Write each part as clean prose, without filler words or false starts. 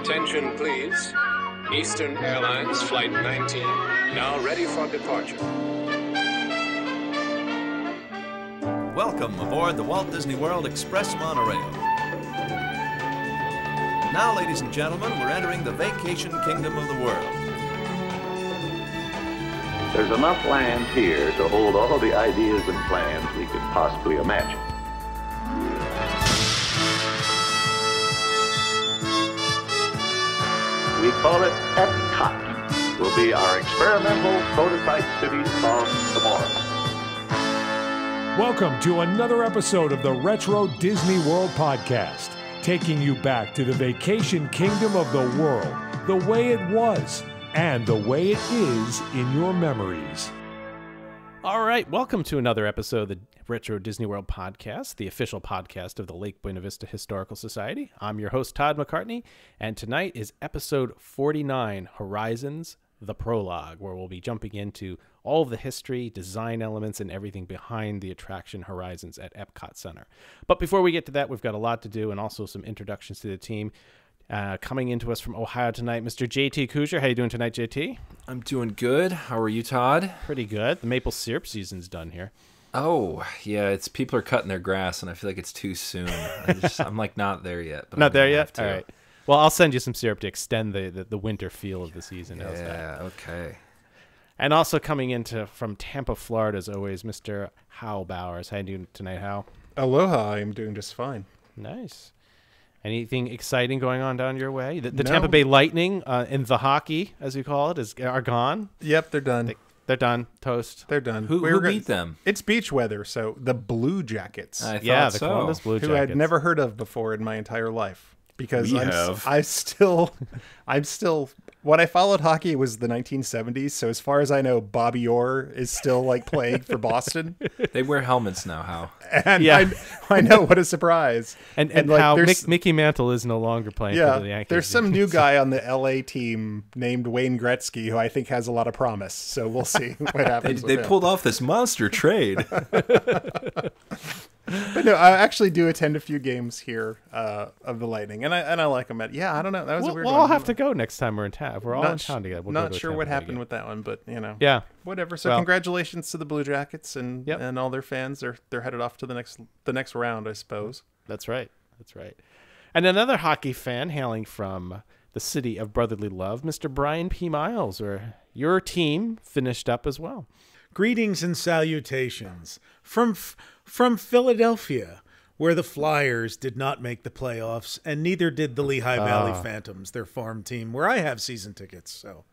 Attention, please. Eastern Airlines Flight 19, now ready for departure. Welcome aboard the Walt Disney World Express monorail. Now, ladies and gentlemen, we're entering the vacation kingdom of the world. There's enough land here to hold all the ideas and plans we could possibly imagine. We call it EPCOT. Will be our experimental prototype city of tomorrow. Welcome to another episode of the Retro Disney World Podcast, taking you back to the vacation kingdom of the world, the way it was, and the way it is in your memories. All right, welcome to another episode of the Retro Disney World Podcast, the official podcast of the Lake Buena Vista Historical Society. I'm your host, Todd McCartney, and tonight is episode 49, Horizons, the Prologue, where we'll be jumping into all of the history, design elements, and everything behind the attraction Horizons at EPCOT Center. But before we get to that, we've got a lot to do and also some introductions to the team. Coming into us from Ohio tonight, Mr. JT Kuzier. How you doing tonight, JT? I'm doing good. How are you, Todd? Pretty good. The maple syrup season's done here. Oh, yeah, it's people are cutting their grass, and I feel like it's too soon. I'm like not there yet. But Not there yet? All right. Well, I'll send you some syrup to extend the winter feel of the season. How's that? Yeah, okay. And also coming into from Tampa, Florida, as always, Mr. Hal Bowers. How you doing tonight, Hal? Aloha, I'm doing just fine. Nice. Anything exciting going on down your way? The No. Tampa Bay Lightning and the hockey, as you call it, are gone? Yep, they're done. They're done. Toast. They're done. Who beat them? It's beach weather, so the Blue Jackets, I Yeah, thought the so. Columbus Blue who Jackets. I'd never heard of before in my entire life. Because We I'm have. still, when I followed hockey, it was the 1970s. So as far as I know, Bobby Orr is still like playing for Boston. They wear helmets now, How? And Yeah. I know, what a surprise. And like, how there's- Mickey Mantle is no longer playing Yeah, for the Yankees. there's some new guy on the LA team named Wayne Gretzky who I think has a lot of promise. So we'll see what happens. They with him. pulled off this monster trade. But no, I actually do attend a few games here of the Lightning, and I like them. I don't know. That was a weird We'll one. all have to go next time we're in town. We're all in Not town together. We'll go not to a sure Tampa what Bay happened game. with that one, but Yeah. whatever. So Well- congratulations to the Blue Jackets and Yep. and all their fans. They're headed off to the next round, I suppose. That's right. That's right. And another hockey fan hailing from the city of brotherly love, Mr. Brian P. Miles, or your team finished up as well. Greetings and salutations from Philadelphia, where the Flyers did not make the playoffs, and neither did the Lehigh Valley Phantoms, their farm team, where I have season tickets. So,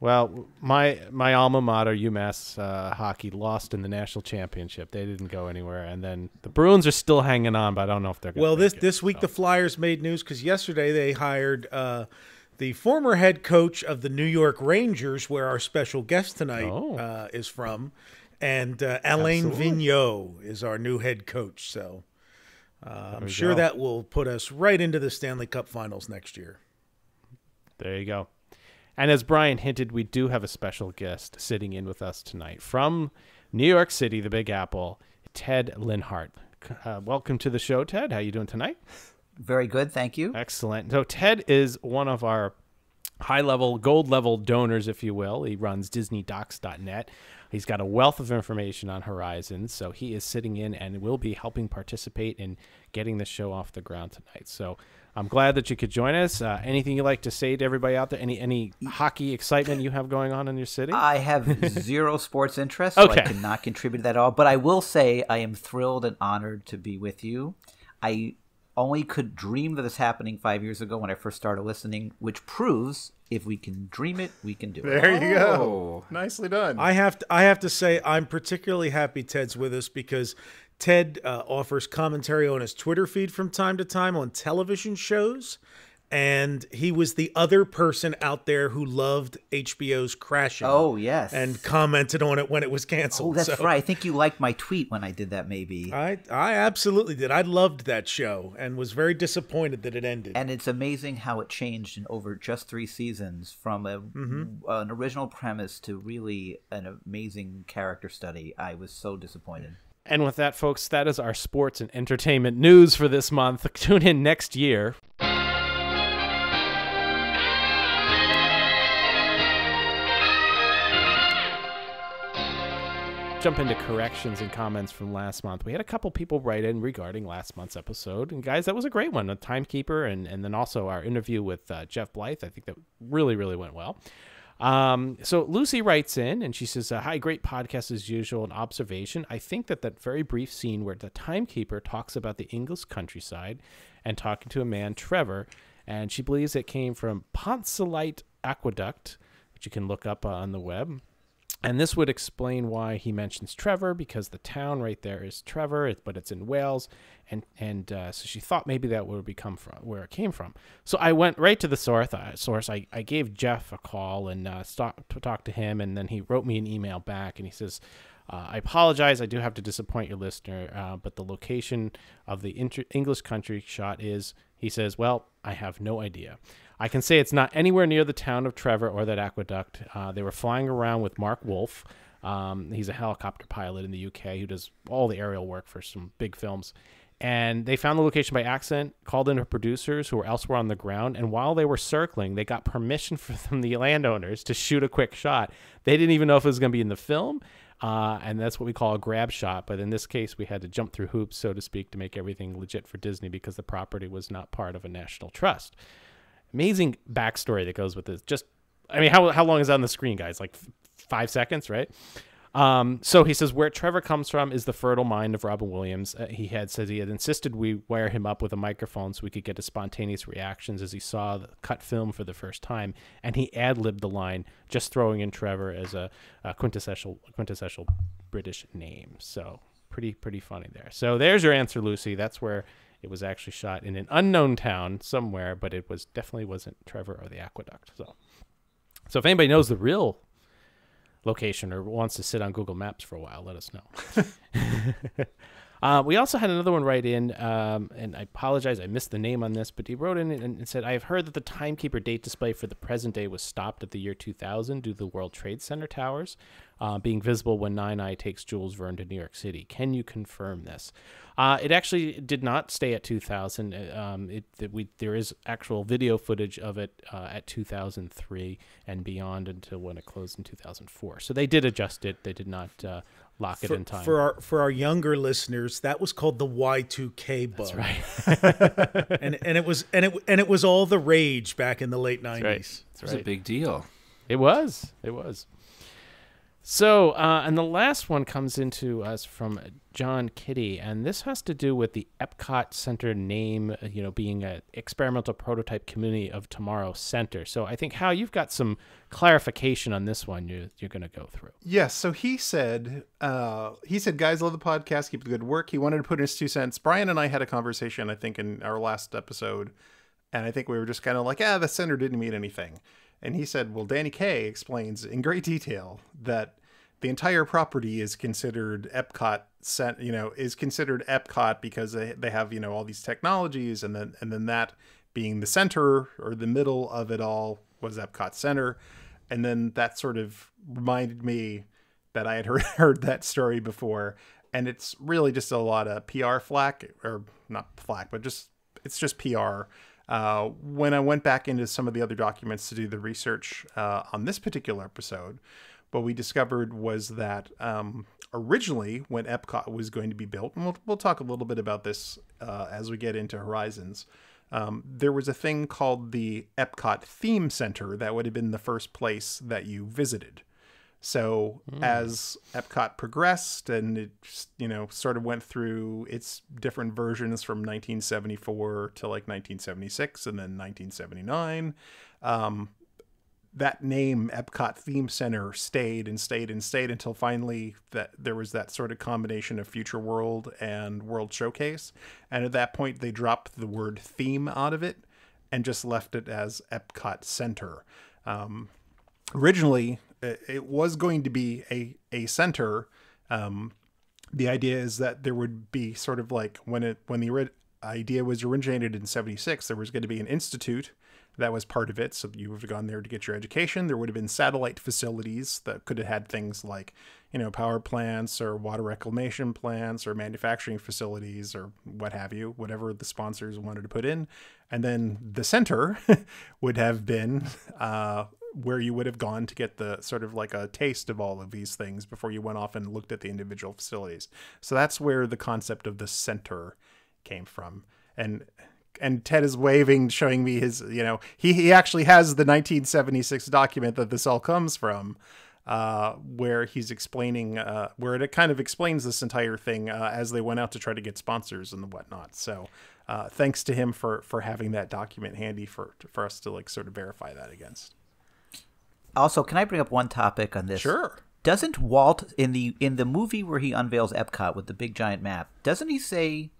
Well, my alma mater, UMass hockey, lost in the national championship. They didn't go anywhere. And then the Bruins are still hanging on, but I don't know if they're going to this week the Flyers made news because yesterday they hired the former head coach of the New York Rangers, where our special guest tonight is from, and Alain Vigneault is our new head coach. So. I'm sure go. that will put us right into the Stanley Cup Finals next year. There you go. And as Brian hinted, we do have a special guest sitting in with us tonight from New York City, the Big Apple, Ted Linhart. Welcome to the show, Ted. How you doing tonight? Very good, thank you. Excellent. So Ted is one of our high-level, gold-level donors, if you will. He runs DisneyDocs.net. He's got a wealth of information on Horizons, so he is sitting in and will be helping participate in getting the show off the ground tonight. So I'm glad that you could join us. Anything you'd like to say to everybody out there? Any hockey excitement you have going on in your city? I have zero sports interest, so Okay. I cannot contribute to that at all. But I will say I am thrilled and honored to be with you. I only could dream of this happening 5 years ago when I first started listening, which proves if we can dream it, we can do it. There you go. Oh. Nicely done. I have to say I'm particularly happy Ted's with us because Ted offers commentary on his Twitter feed from time to time on television shows. And he was the other person out there who loved HBO's Crashing. Oh, yes. And commented on it when it was canceled. Oh, that's So right. I think you liked my tweet when I did that, maybe. I absolutely did. I loved that show and was very disappointed that it ended. And it's amazing how it changed in over just 3 seasons from an original premise to really an amazing character study. I was so disappointed. And with that, folks, that is our sports and entertainment news for this month. Tune in next year. jump into corrections and comments from last month. We had a couple people write in regarding last month's episode. And guys, that was a great one, a Timekeeper, and then also our interview with Jeff Blythe. I think that really, really went well. So Lucy writes in and she says, hi, great podcast as usual. An observation. I think that very brief scene where the Timekeeper talks about the English countryside and talking to a man, Trevor, and she believes it came from Poncelite Aqueduct, which you can look up on the web. And this would explain why he mentions Trevor, because the town right there is Trevor, but it's in Wales. And so she thought maybe that would become from where it came from. So I went right to the source. I gave Jeff a call and talked to him, and then he wrote me an email back, and he says, I apologize. I do have to disappoint your listener, but the location of the English country shot is, he says, well, I have no idea. I can say it's not anywhere near the town of Trevor or that aqueduct. They were flying around with Mark Wolf. He's a helicopter pilot in the UK who does all the aerial work for some big films. And they found the location by accident, called in her producers who were elsewhere on the ground. And while they were circling, they got permission from the landowners to shoot a quick shot. They didn't even know if it was going to be in the film. And that's what we call a grab shot. But in this case, we had to jump through hoops, so to speak, to make everything legit for Disney because the property was not part of a national trust. Amazing backstory that goes with this. Just, I mean, how long is that on the screen, guys? Like 5 seconds, right? So he says, where Trevor comes from is the fertile mind of Robin Williams. He had insisted we wire him up with a microphone so we could get his spontaneous reactions as he saw the cut film for the first time. And he ad-libbed the line, just throwing in Trevor as a quintessential British name. So pretty funny there. So there's your answer, Lucy. That's where it was actually shot in an unknown town somewhere, but it definitely wasn't Trevor or the aqueduct. So if anybody knows the real location or wants to sit on Google Maps for a while, let us know. We also had another one write in, and I apologize, I missed the name on this, but he wrote in and said, I have heard that the Timekeeper date display for the present day was stopped at the year 2000 due to the World Trade Center towers being visible when Nine Eye takes Jules Verne to New York City. Can you confirm this? It actually did not stay at 2000. There is actual video footage of it at 2003 and beyond until when it closed in 2004. So they did adjust it. They did not lock it in time. For our younger listeners, that was called the Y2K bug. That's right. and it was all the rage back in the late 90s. That's right. It was a big deal. It was. So, and the last one comes into us from John Kitty, and this has to do with the EPCOT Center name, being an experimental prototype community of Tomorrow Center. So I think, Hal, you've got some clarification on this one you're going to go through. Yes, so he said, guys, love the podcast, keep the good work. He wanted to put in his 2 cents. Brian and I had a conversation, I think, in our last episode, and I think we were just kind of like, the center didn't mean anything. And he said, well, Danny Kaye explains in great detail that the entire property is considered EPCOT, is considered EPCOT because they have, all these technologies, and then that being the center or the middle of it all was EPCOT Center. And then that sort of reminded me that I had heard that story before. And it's really just a lot of PR flack, or not flack, but it's just PR. When I went back into some of the other documents to do the research on this particular episode, what we discovered was that originally when EPCOT was going to be built, and we'll talk a little bit about this as we get into Horizons, there was a thing called the EPCOT Theme Center that would have been the first place that you visited. So as EPCOT progressed and it, sort of went through its different versions from 1974 to like 1976 and then 1979, that name EPCOT Theme Center stayed until finally that there was that sort of combination of Future World and World Showcase. And at that point, they dropped the word theme out of it and just left it as EPCOT Center. Originally, it was going to be a center. The idea is that there would be sort of like when the idea was originated in 76, there was going to be an institute that was part of it. So you would have gone there to get your education. There would have been satellite facilities that could have had things like, power plants or water reclamation plants or manufacturing facilities or what have you, whatever the sponsors wanted to put in. And then the center would have been where you would have gone to get the sort of like a taste of all of these things before you went off and looked at the individual facilities. So that's where the concept of the center came from. And Ted is waving, showing me his, he actually has the 1976 document that this all comes from, where he's explaining, where it kind of explains this entire thing as they went out to try to get sponsors and whatnot. So thanks to him for having that document handy for us to like sort of verify that against. Also, can I bring up one topic on this? Sure. Doesn't Walt, in the movie where he unveils Epcot with the big giant map, doesn't he say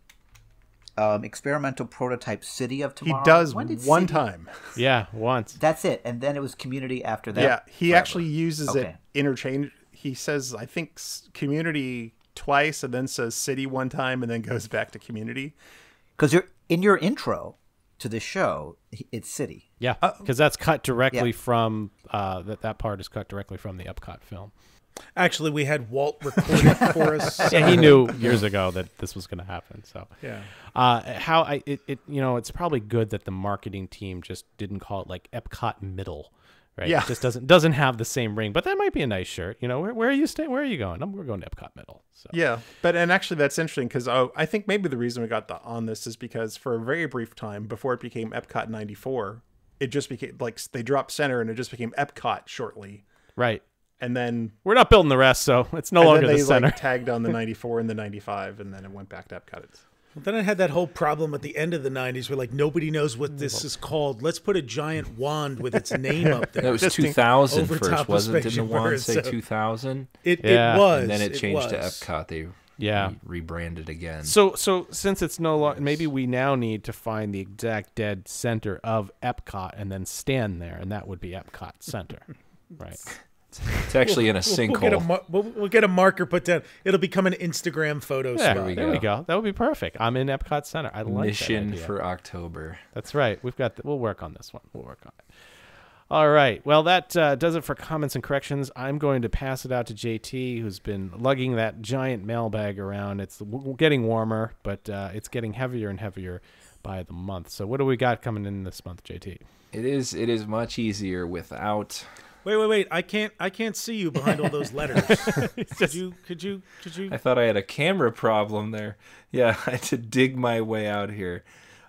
experimental prototype city of tomorrow? He does one time. Yeah, once. That's it. And then it was community after that. Yeah, he forever. actually uses it interchange. He says, I think, community twice and then says city one time and then goes back to community. Because in your intro to the show, it's city. Yeah, because that's cut directly from, that part is cut directly from the Epcot film. Actually, we had Walt record it for us. Yeah, he knew years ago that this was going to happen. So yeah, it's probably good that the marketing team just didn't call it like Epcot Middle, right? Yeah, it just doesn't have the same ring. But that might be a nice shirt. Where are you staying? Where are you going? We're going to Epcot Middle. So. Yeah, and actually that's interesting because I think maybe the reason we got on this is because for a very brief time before it became Epcot 94, it just became like they dropped center and it just became Epcot shortly. Right. And then we're not building the rest, so it's no longer the center. Like, tagged on the 94 and the 95, and then it went back to Epcot. Then I had that whole problem at the end of the 90s where like nobody knows what this is called. Let's put a giant wand with its name up there. That was 2000 first, wasn't it? Didn't the wand say 2000? It was. And then it changed to Epcot. They rebranded again. So since it's no longer, maybe we now need to find the exact dead center of Epcot and then stand there, and that would be Epcot Center, right? It's actually in a sinkhole. We'll get a marker put down. It'll become an Instagram photo. Yeah, there we go. That would be perfect. I'm in Epcot Center. I like Mission that idea. for October. That's right. We'll work on this one. We'll work on it. All right. Well, that does it for comments and corrections. I'm going to pass it out to JT, who's been lugging that giant mailbag around. It's getting warmer, but it's getting heavier and heavier by the month. So what do we got coming in this month, JT? It is much easier without... Wait! I can't see you behind all those letters. Could you? I thought I had a camera problem there. Yeah, I had to dig my way out here.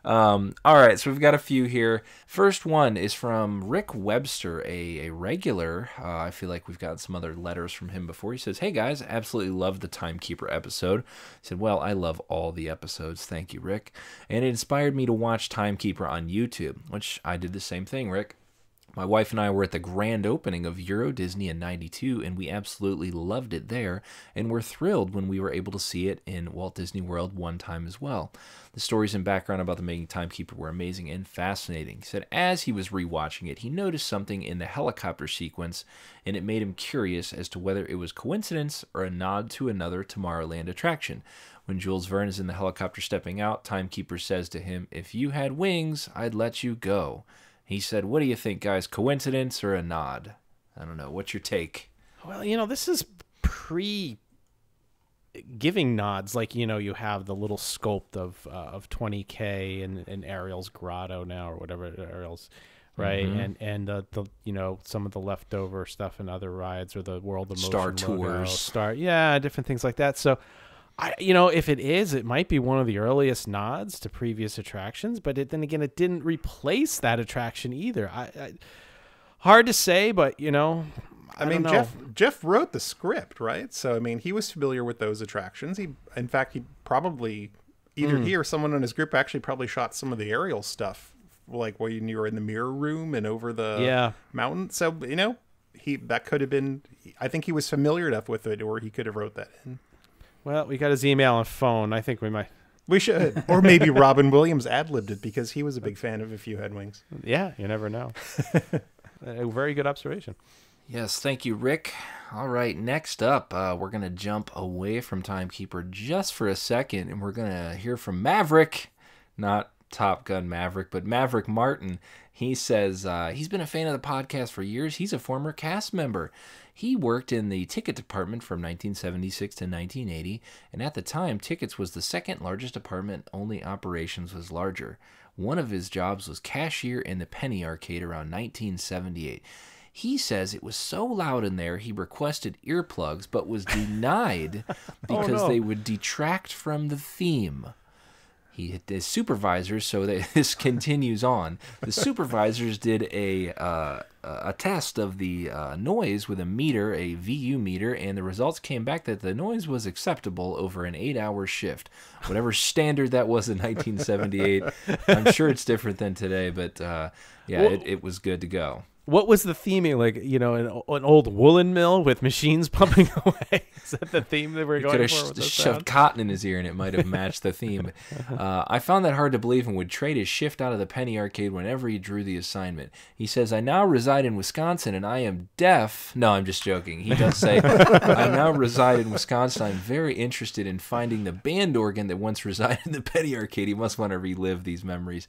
All right, so we've got a few here. First one is from Rick Webster, a regular. I feel like we've gotten some other letters from him before. He says, "Hey guys, absolutely love the Timekeeper episode." He said, "Well, I love all the episodes. Thank you, Rick. And it inspired me to watch Timekeeper on YouTube," which I did the same thing, Rick. My wife and I were at the grand opening of EuroDisney in '92, and we absolutely loved it there, and were thrilled when we were able to see it in Walt Disney World one time as well. The stories and background about the making Timekeeper were amazing and fascinating. He said as he was rewatching it, he noticed something in the helicopter sequence, and it made him curious as to whether it was coincidence or a nod to another Tomorrowland attraction. When Jules Verne is in the helicopter stepping out, Timekeeper says to him, "If you had wings, I'd let you go." He said, "What do you think, guys? Coincidence or a nod?" I don't know. What's your take? Well, this is giving nods. Like, you have the little sculpt of 20K in Ariel's grotto now, or whatever Ariel's, right? Mm-hmm. And the some of the leftover stuff in other rides, or the World of Motion Star logo, Tours, different things like that. So, if it is, it might be one of the earliest nods to previous attractions, but then again, it didn't replace that attraction either. Hard to say, but I mean, Jeff wrote the script, right? So I mean, he was familiar with those attractions. He probably either he or someone in his group actually probably shot some of the aerial stuff, like when you were in the mirror room and over the mountain. So that could have been. I think he was familiar enough with it, or he could have wrote that in. Well, we got his email and phone. I think we might. We should. Or maybe Robin Williams ad-libbed it because he was a big fan of If You Had Wings. Yeah, you never know. A very good observation. Yes, thank you, Rick. All right, next up, we're going to jump away from Timekeeper just for a second, and we're going to hear from Maverick, not Top Gun Maverick, but Maverick Martin. He says he's been a fan of the podcast for years. He's a former cast member. He worked in the ticket department from 1976 to 1980, and at the time, tickets was the second largest department, only operations was larger. One of his jobs was cashier in the Penny Arcade around 1978. He says it was so loud in there he requested earplugs but was denied because they would detract from the theme. He had his supervisors, so that this continues on. The supervisors did a test of the noise with a meter, a VU meter, and the results came back that the noise was acceptable over an 8-hour shift. Whatever standard that was in 1978, I'm sure it's different than today, but it was good to go. What was the theming? Like, an old woolen mill with machines pumping away? Is that the theme that we're going for? Could have shoved cotton in his ear and it might have matched the theme. I found that hard to believe and would trade his shift out of the penny arcade whenever he drew the assignment. He says, I now reside in Wisconsin and I am deaf. No, I'm just joking. He does say, I now reside in Wisconsin. I'm very interested in finding the band organ that once resided in the penny arcade. He must want to relive these memories.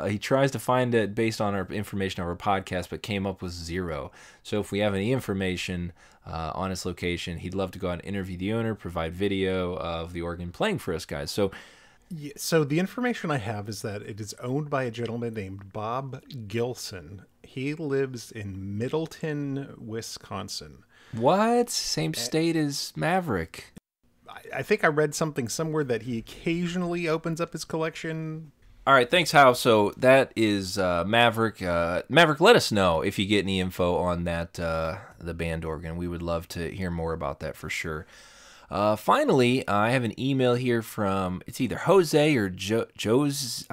He tries to find it based on our information of our podcast, but came up with 0. So if we have any information on its location, he'd love to go out and interview the owner, provide video of the organ playing for us guys. So the information I have is that it is owned by a gentleman named Bob Gilson. He lives in Middleton, Wisconsin. What? Same state as Maverick. I think I read something somewhere that he occasionally opens up his collection. All right, thanks, Hal. So that is Maverick. Maverick, let us know if you get any info on that, the band organ. We would love to hear more about that for sure. Finally, I have an email here from, it's either Jose or Josue,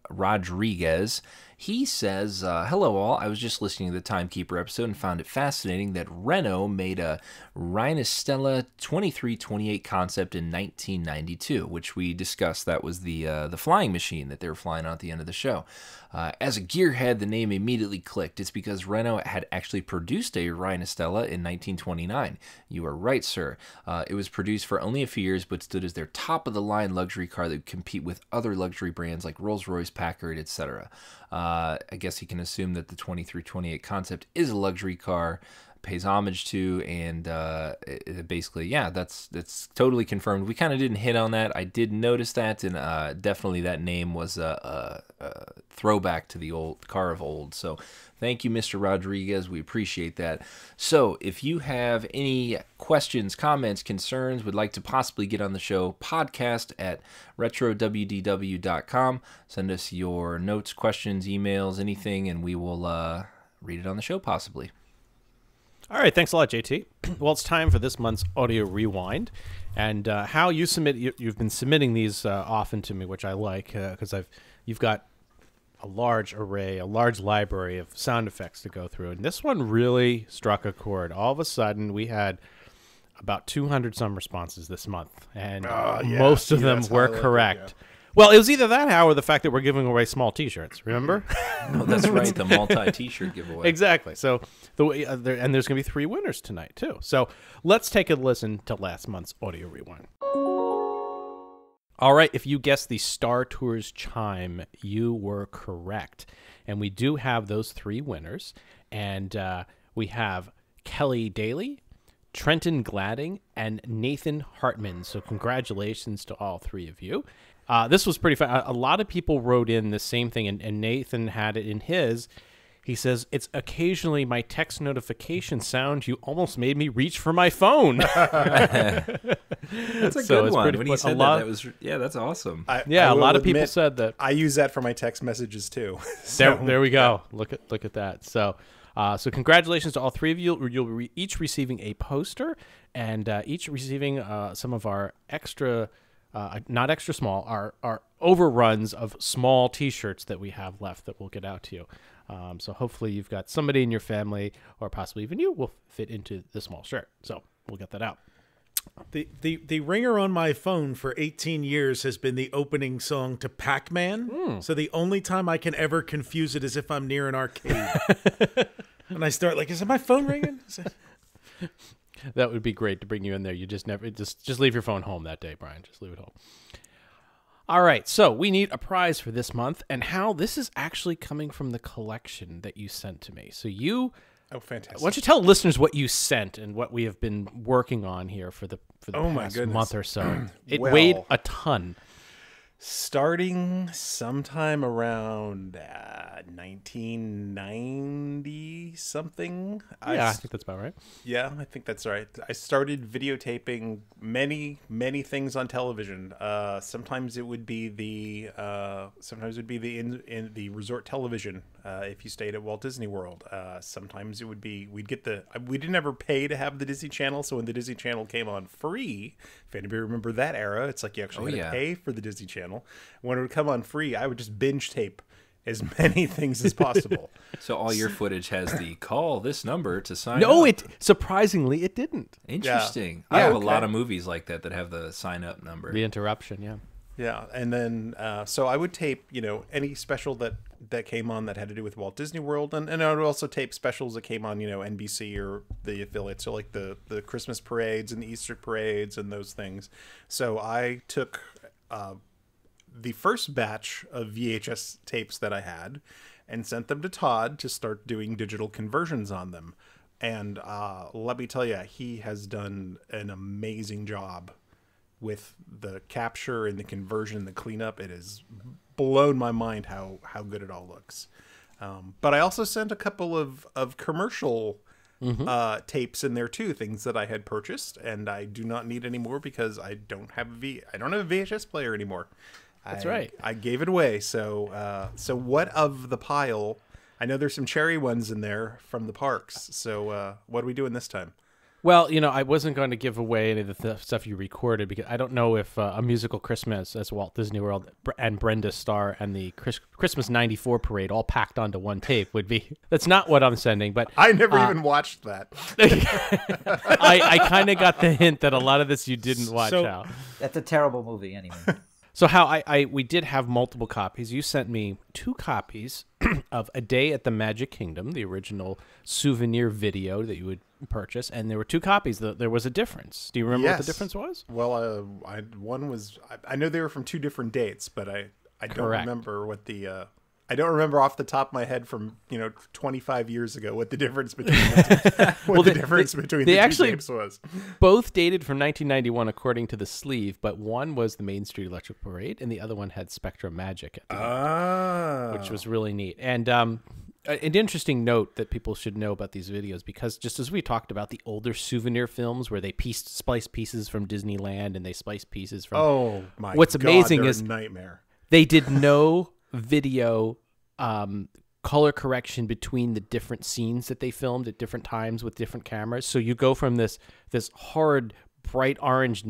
Rodriguez. He says, hello all, I was just listening to the Timekeeper episode and found it fascinating that Renault made a Rhinostella 2328 concept in 1992, which we discussed. That was the flying machine that they were flying on at the end of the show. As a gearhead, the name immediately clicked. It's because Renault had actually produced a Rhinostella in 1929. You are right, sir. It was produced for only a few years, but stood as their top-of-the-line luxury car that would compete with other luxury brands like Rolls-Royce, Packard, etc. I guess you can assume that the 2328 concept is a luxury car, pays homage to, and basically, yeah, that's totally confirmed. We kind of didn't hit on that. I did notice that, and definitely that name was a throwback to the old car of old. So thank you, Mr. Rodriguez. We appreciate that. So if you have any questions, comments, concerns, would like to possibly get on the show, podcast at retrowdw.com. Send us your notes, questions, emails, anything, and we will read it on the show possibly. All right, thanks a lot, JT. Well, it's time for this month's Audio Rewind. And Hal, you've been submitting these often to me, which I like, because you've got a large library of sound effects to go through. And this one really struck a chord. All of a sudden, we had about 200 some responses this month, and most of them were correct. Yeah. Well, it was either that, Hal, or the fact that we're giving away small T-shirts. Remember? Oh, that's right, the multi-T-shirt giveaway. Exactly. So and there's going to be 3 winners tonight too. So let's take a listen to last month's Audio Rewind. All right, if you guessed the Star Tours chime, you were correct, and we do have those 3 winners, and we have Kelly Daly, Trenton Gladding, and Nathan Hartman. So congratulations to all 3 of you. This was pretty fun. A lot of people wrote in the same thing, and Nathan had it in his. He says, it's occasionally my text notification sound. You almost made me reach for my phone. That's a good one. When he said that was, that's awesome. A lot of people said that. I use that for my text messages too. So, there we go. Look at that. So congratulations to all 3 of you. You'll be each receiving a poster, and each receiving some of our extra... not extra small, our overruns of small T-shirts that we have left that we'll get out to you. So hopefully you've got somebody in your family, or possibly even you, will fit into the small shirt. So we'll get that out. The ringer on my phone for 18 years has been the opening song to Pac-Man. So the only time I can ever confuse it is if I'm near an arcade. And I start like, is it my phone ringing? That would be great to bring you in there. You just never just leave your phone home that day, Brian. Just leave it home. All right, so we need a prize for this month, and Hal, this is actually coming from the collection that you sent to me. So fantastic! Why don't you tell listeners what you sent and what we have been working on here for the past month or so? It weighed a ton. Starting sometime around 1990 something. Yeah, I think that's about right. Yeah, I think that's right. I started videotaping many things on television. Sometimes it would be the in the resort television if you stayed at Walt Disney World. Sometimes it would be we didn't ever pay to have the Disney Channel, so when the Disney Channel came on free, if anybody remember that era, it's like you actually had to pay for the Disney Channel. When it would come on free, I would just binge tape as many things as possible. So all your footage has the call this number to sign No, up. surprisingly it didn't. Interesting. I have a lot of movies like that have the sign up number. The interruption, yeah. Yeah, and then so I would tape, any special that came on that had to do with Walt Disney World, and I would also tape specials that came on, NBC or the affiliates, so like the Christmas parades and the Easter parades and those things. So I took the first batch of VHS tapes that I had and sent them to Todd to start doing digital conversions on them. And let me tell you, he has done an amazing job with the capture and the conversion, the cleanup. It has blown my mind how good it all looks. But I also sent a couple of commercial tapes in there too, things that I had purchased and I do not need anymore because I don't have a VHS player anymore. That's right. I gave it away. So what of the pile? I know there's some cherry ones in there from the parks. So what are we doing this time? Well, I wasn't going to give away any of the stuff you recorded because I don't know if A Musical Christmas as Walt Disney World and Brenda Starr and the Christmas '94 parade all packed onto one tape would be. That's not what I'm sending, but I never even watched that. I kind of got the hint that a lot of this you didn't watch out. That's a terrible movie anyway. So how we did have multiple copies. You sent me 2 copies of A Day at the Magic Kingdom, the original souvenir video that you would purchase, and there were 2 copies. There was a difference. Do you remember what the difference was? Well, one was I know they were from 2 different dates, but I don't remember what the I don't remember off the top of my head from 25 years ago what the difference between the two tapes was. Both dated from 1991 according to the sleeve, but one was the Main Street Electric Parade, and the other one had Spectrum Magic at the end, which was really neat. And an interesting note that people should know about these videos, because just as we talked about the older souvenir films where they splice pieces from Disneyland and they splice pieces from what's amazing is nightmare. They did no video color correction between the different scenes that they filmed at different times with different cameras. So you go from this hard bright orange,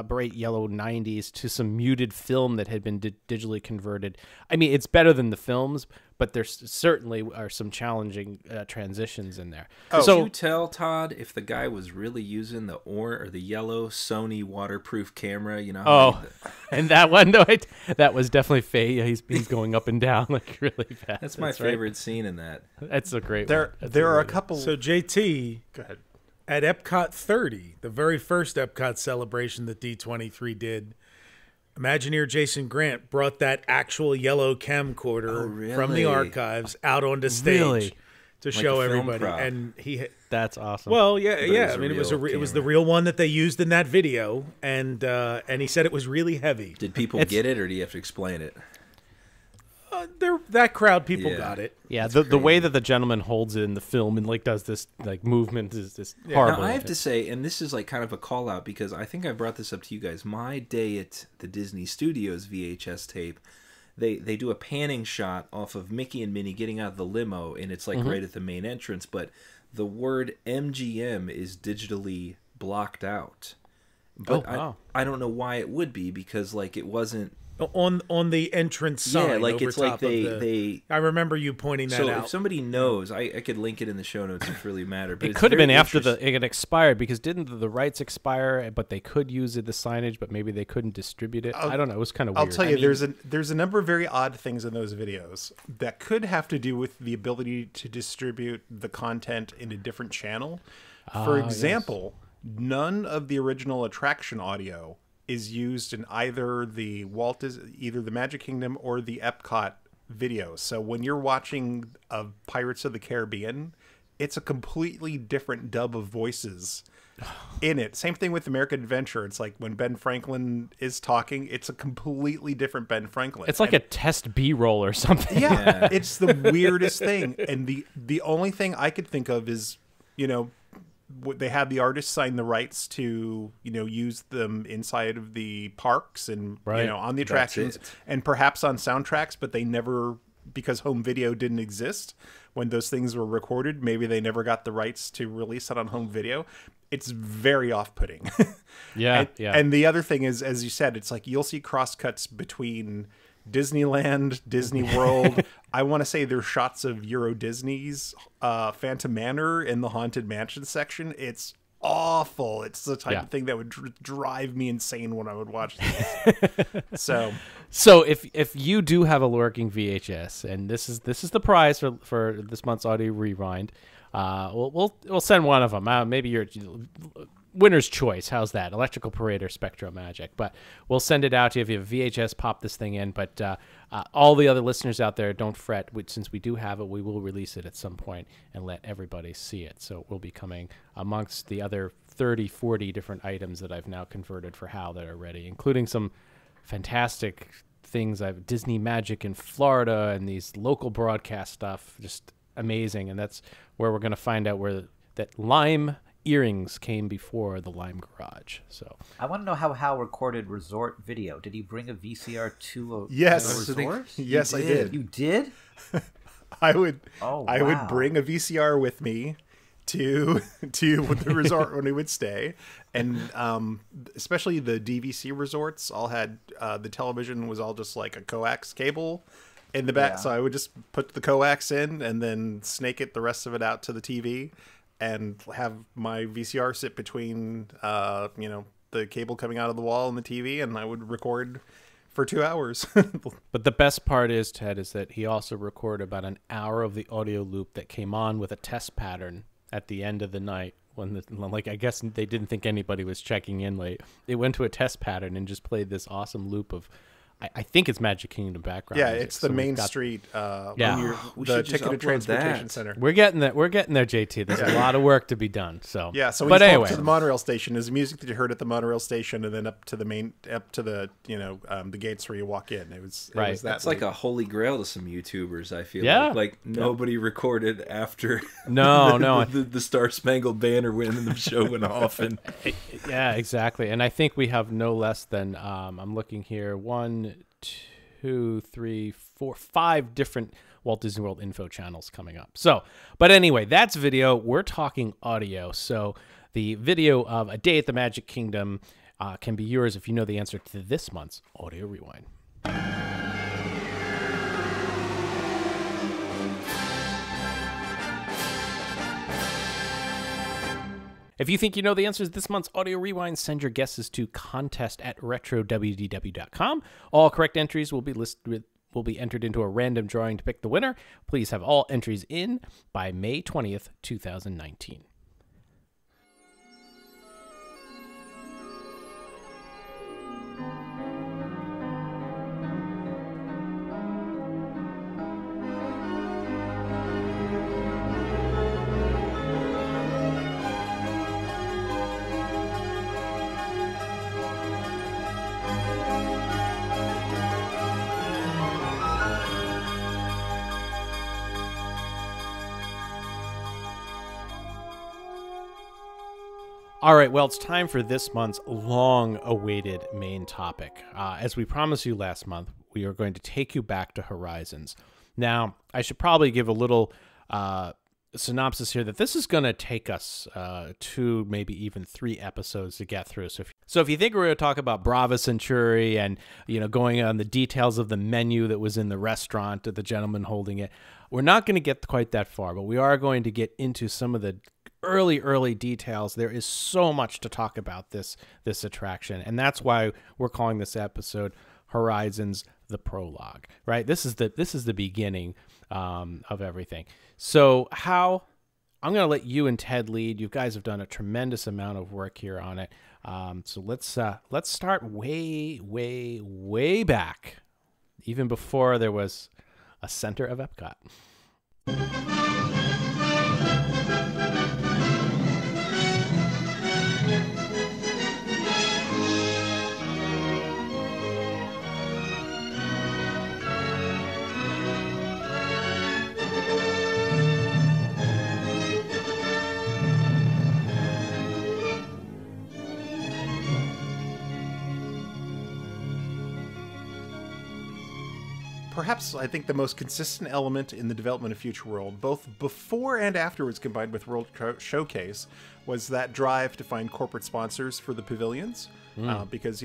bright yellow 90s to some muted film that had been digitally converted. I mean, it's better than the films, but there certainly are some challenging transitions in there. Oh, so, could you tell, Todd, if the guy was really using the yellow Sony waterproof camera? And that one, though, that was definitely Faye. He's going up and down like really fast. That's my favorite scene in that. That's a great one. There are a couple. So JT, go ahead. At EPCOT 30, the very first EPCOT celebration that D23 did, Imagineer Jason Grant brought that actual yellow camcorder from the archives out onto stage to show everybody, and that's awesome. Well, yeah. I mean, it was the real one that they used in that video, and he said it was really heavy. Did people get it, or do you have to explain it? That crowd, people got it. Yeah, the way that the gentleman holds it in the film and does this movement is just horrible. Now, I have to say, and this is kind of a call out because I think I brought this up to you guys. My day at the Disney Studios VHS tape, they do a panning shot off of Mickey and Minnie getting out of the limo, and it's right at the main entrance, but the word MGM is digitally blocked out. But I don't know why it would be, because it wasn't on the entrance sign. Yeah, it's like they. I remember you pointing that out. So if somebody knows, I could link it in the show notes if it really mattered. But it could have been after it expired, because didn't the rights expire? But they could use the signage, but maybe they couldn't distribute it. I don't know. It was kind of weird. I'll tell you, there's a number of very odd things in those videos that could have to do with the ability to distribute the content in a different channel. For example, none of the original attraction audio is used in either the Magic Kingdom or the EPCOT videos. So when you're watching Pirates of the Caribbean, it's a completely different dub of voices in it. Same thing with American Adventure. It's like when Ben Franklin is talking, it's a completely different Ben Franklin. It's like a test B-roll or something. Yeah, it's the weirdest thing. And the only thing I could think of is, they had the artists sign the rights to, use them inside of the parks and, on the attractions and perhaps on soundtracks, but they never, because home video didn't exist when those things were recorded, maybe they never got the rights to release it on home video. It's very off-putting. Yeah. And the other thing is, as you said, it's like you'll see crosscuts between Disneyland, Disney World. I want to say there's shots of EuroDisney's Phantom Manor in the Haunted Mansion section. It's awful. It's the type of thing that would drive me insane when I would watch this. So if you do have a lurking VHS, and this is the prize for this month's audio rewind, we'll send one of them. Maybe your winner's choice. How's that? Electrical Parade or Spectro Magic? But we'll send it out to you if you have VHS. Pop this thing in. But all the other listeners out there, don't fret. Since we do have it, we will release it at some point and let everybody see it. So it will be coming amongst the other 30, 40 different items that I've now converted for Hal that are ready, including some fantastic things. I have Disney Magic in Florida and these local broadcast stuff. Just amazing. And that's where we're going to find out where that Lime earrings came before the Lime Garage. So I want to know how Hal recorded resort video. Did he bring a VCR to a resort? Yes, I did. You did? I would bring a VCR with me to the resort when we would stay, and especially the DVC resorts all had the television was all just like a coax cable in the back, so I would just put the coax in and then snake it the rest of it out to the TV and have my VCR sit between the cable coming out of the wall and the TV, and I would record for 2 hours. But the best part is, Ted, is that he also recorded about an hour of the audio loop that came on with a test pattern at the end of the night when I guess they didn't think anybody was checking in late. It went to a test pattern and just played this awesome loop of I think it's Magic Kingdom background music. It's the Main Street the ticketed transportation center. We're getting there, JT. There's a lot of work to be done. So when you go up to the monorail station, there's music that you heard at the monorail station, and then up to the gates where you walk in. It was that. That's like a holy grail to some YouTubers. I feel like nobody recorded after the Star Spangled Banner when the show went off, and exactly. And I think we have no less than I'm looking here 1, 2, 3, 4, 5 different Walt Disney World info channels coming up. So, but anyway, that's video. We're talking audio. So the video of A Day at the Magic Kingdom can be yours if you know the answer to this month's Audio Rewind. If you think you know the answers to this month's Audio Rewind, send your guesses to contest@retrowdw.com. All correct entries will be entered into a random drawing to pick the winner. Please have all entries in by May 20th, 2019. All right, well, it's time for this month's long-awaited main topic. As we promised you last month, we are going to take you back to Horizons. Now, I should probably give a little synopsis here that this is going to take us 2, maybe even 3 episodes to get through. So if you think we're going to talk about Brava Centuri and going on the details of the menu that was in the restaurant, the gentleman holding it, we're not going to get quite that far, but we are going to get into some of the early details. There is so much to talk about this attraction, and that's why we're calling this episode Horizons: The Prologue. Right? This is the beginning of everything. So I'm going to let you and Ted lead. You guys have done a tremendous amount of work here on it. So let's start way back, even before there was a center of EPCOT. perhaps I think the most consistent element in the development of Future World, both before and afterwards combined with World Showcase, was that drive to find corporate sponsors for the pavilions. Because,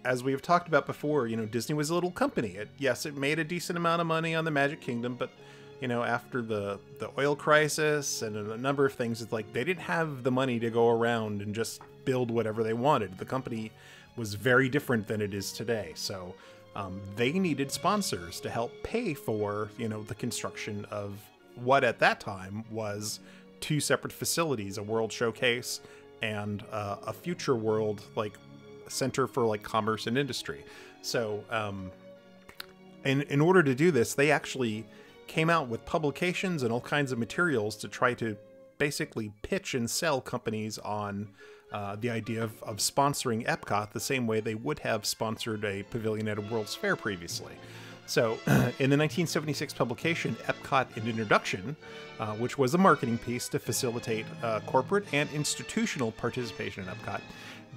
as we have talked about before, Disney was a little company. It made a decent amount of money on the Magic Kingdom, but, after the oil crisis and a number of things, it's like they didn't have the money to go around and just build whatever they wanted. The company was very different than it is today. So they needed sponsors to help pay for, the construction of what at that time was 2 separate facilities, a World Showcase and a Future World, center for commerce and industry. So in order to do this, they actually came out with publications and all kinds of materials to try to basically pitch and sell companies on the idea of sponsoring EPCOT the same way they would have sponsored a pavilion at a World's Fair previously. So in the 1976 publication, EPCOT in Introduction, which was a marketing piece to facilitate corporate and institutional participation in EPCOT,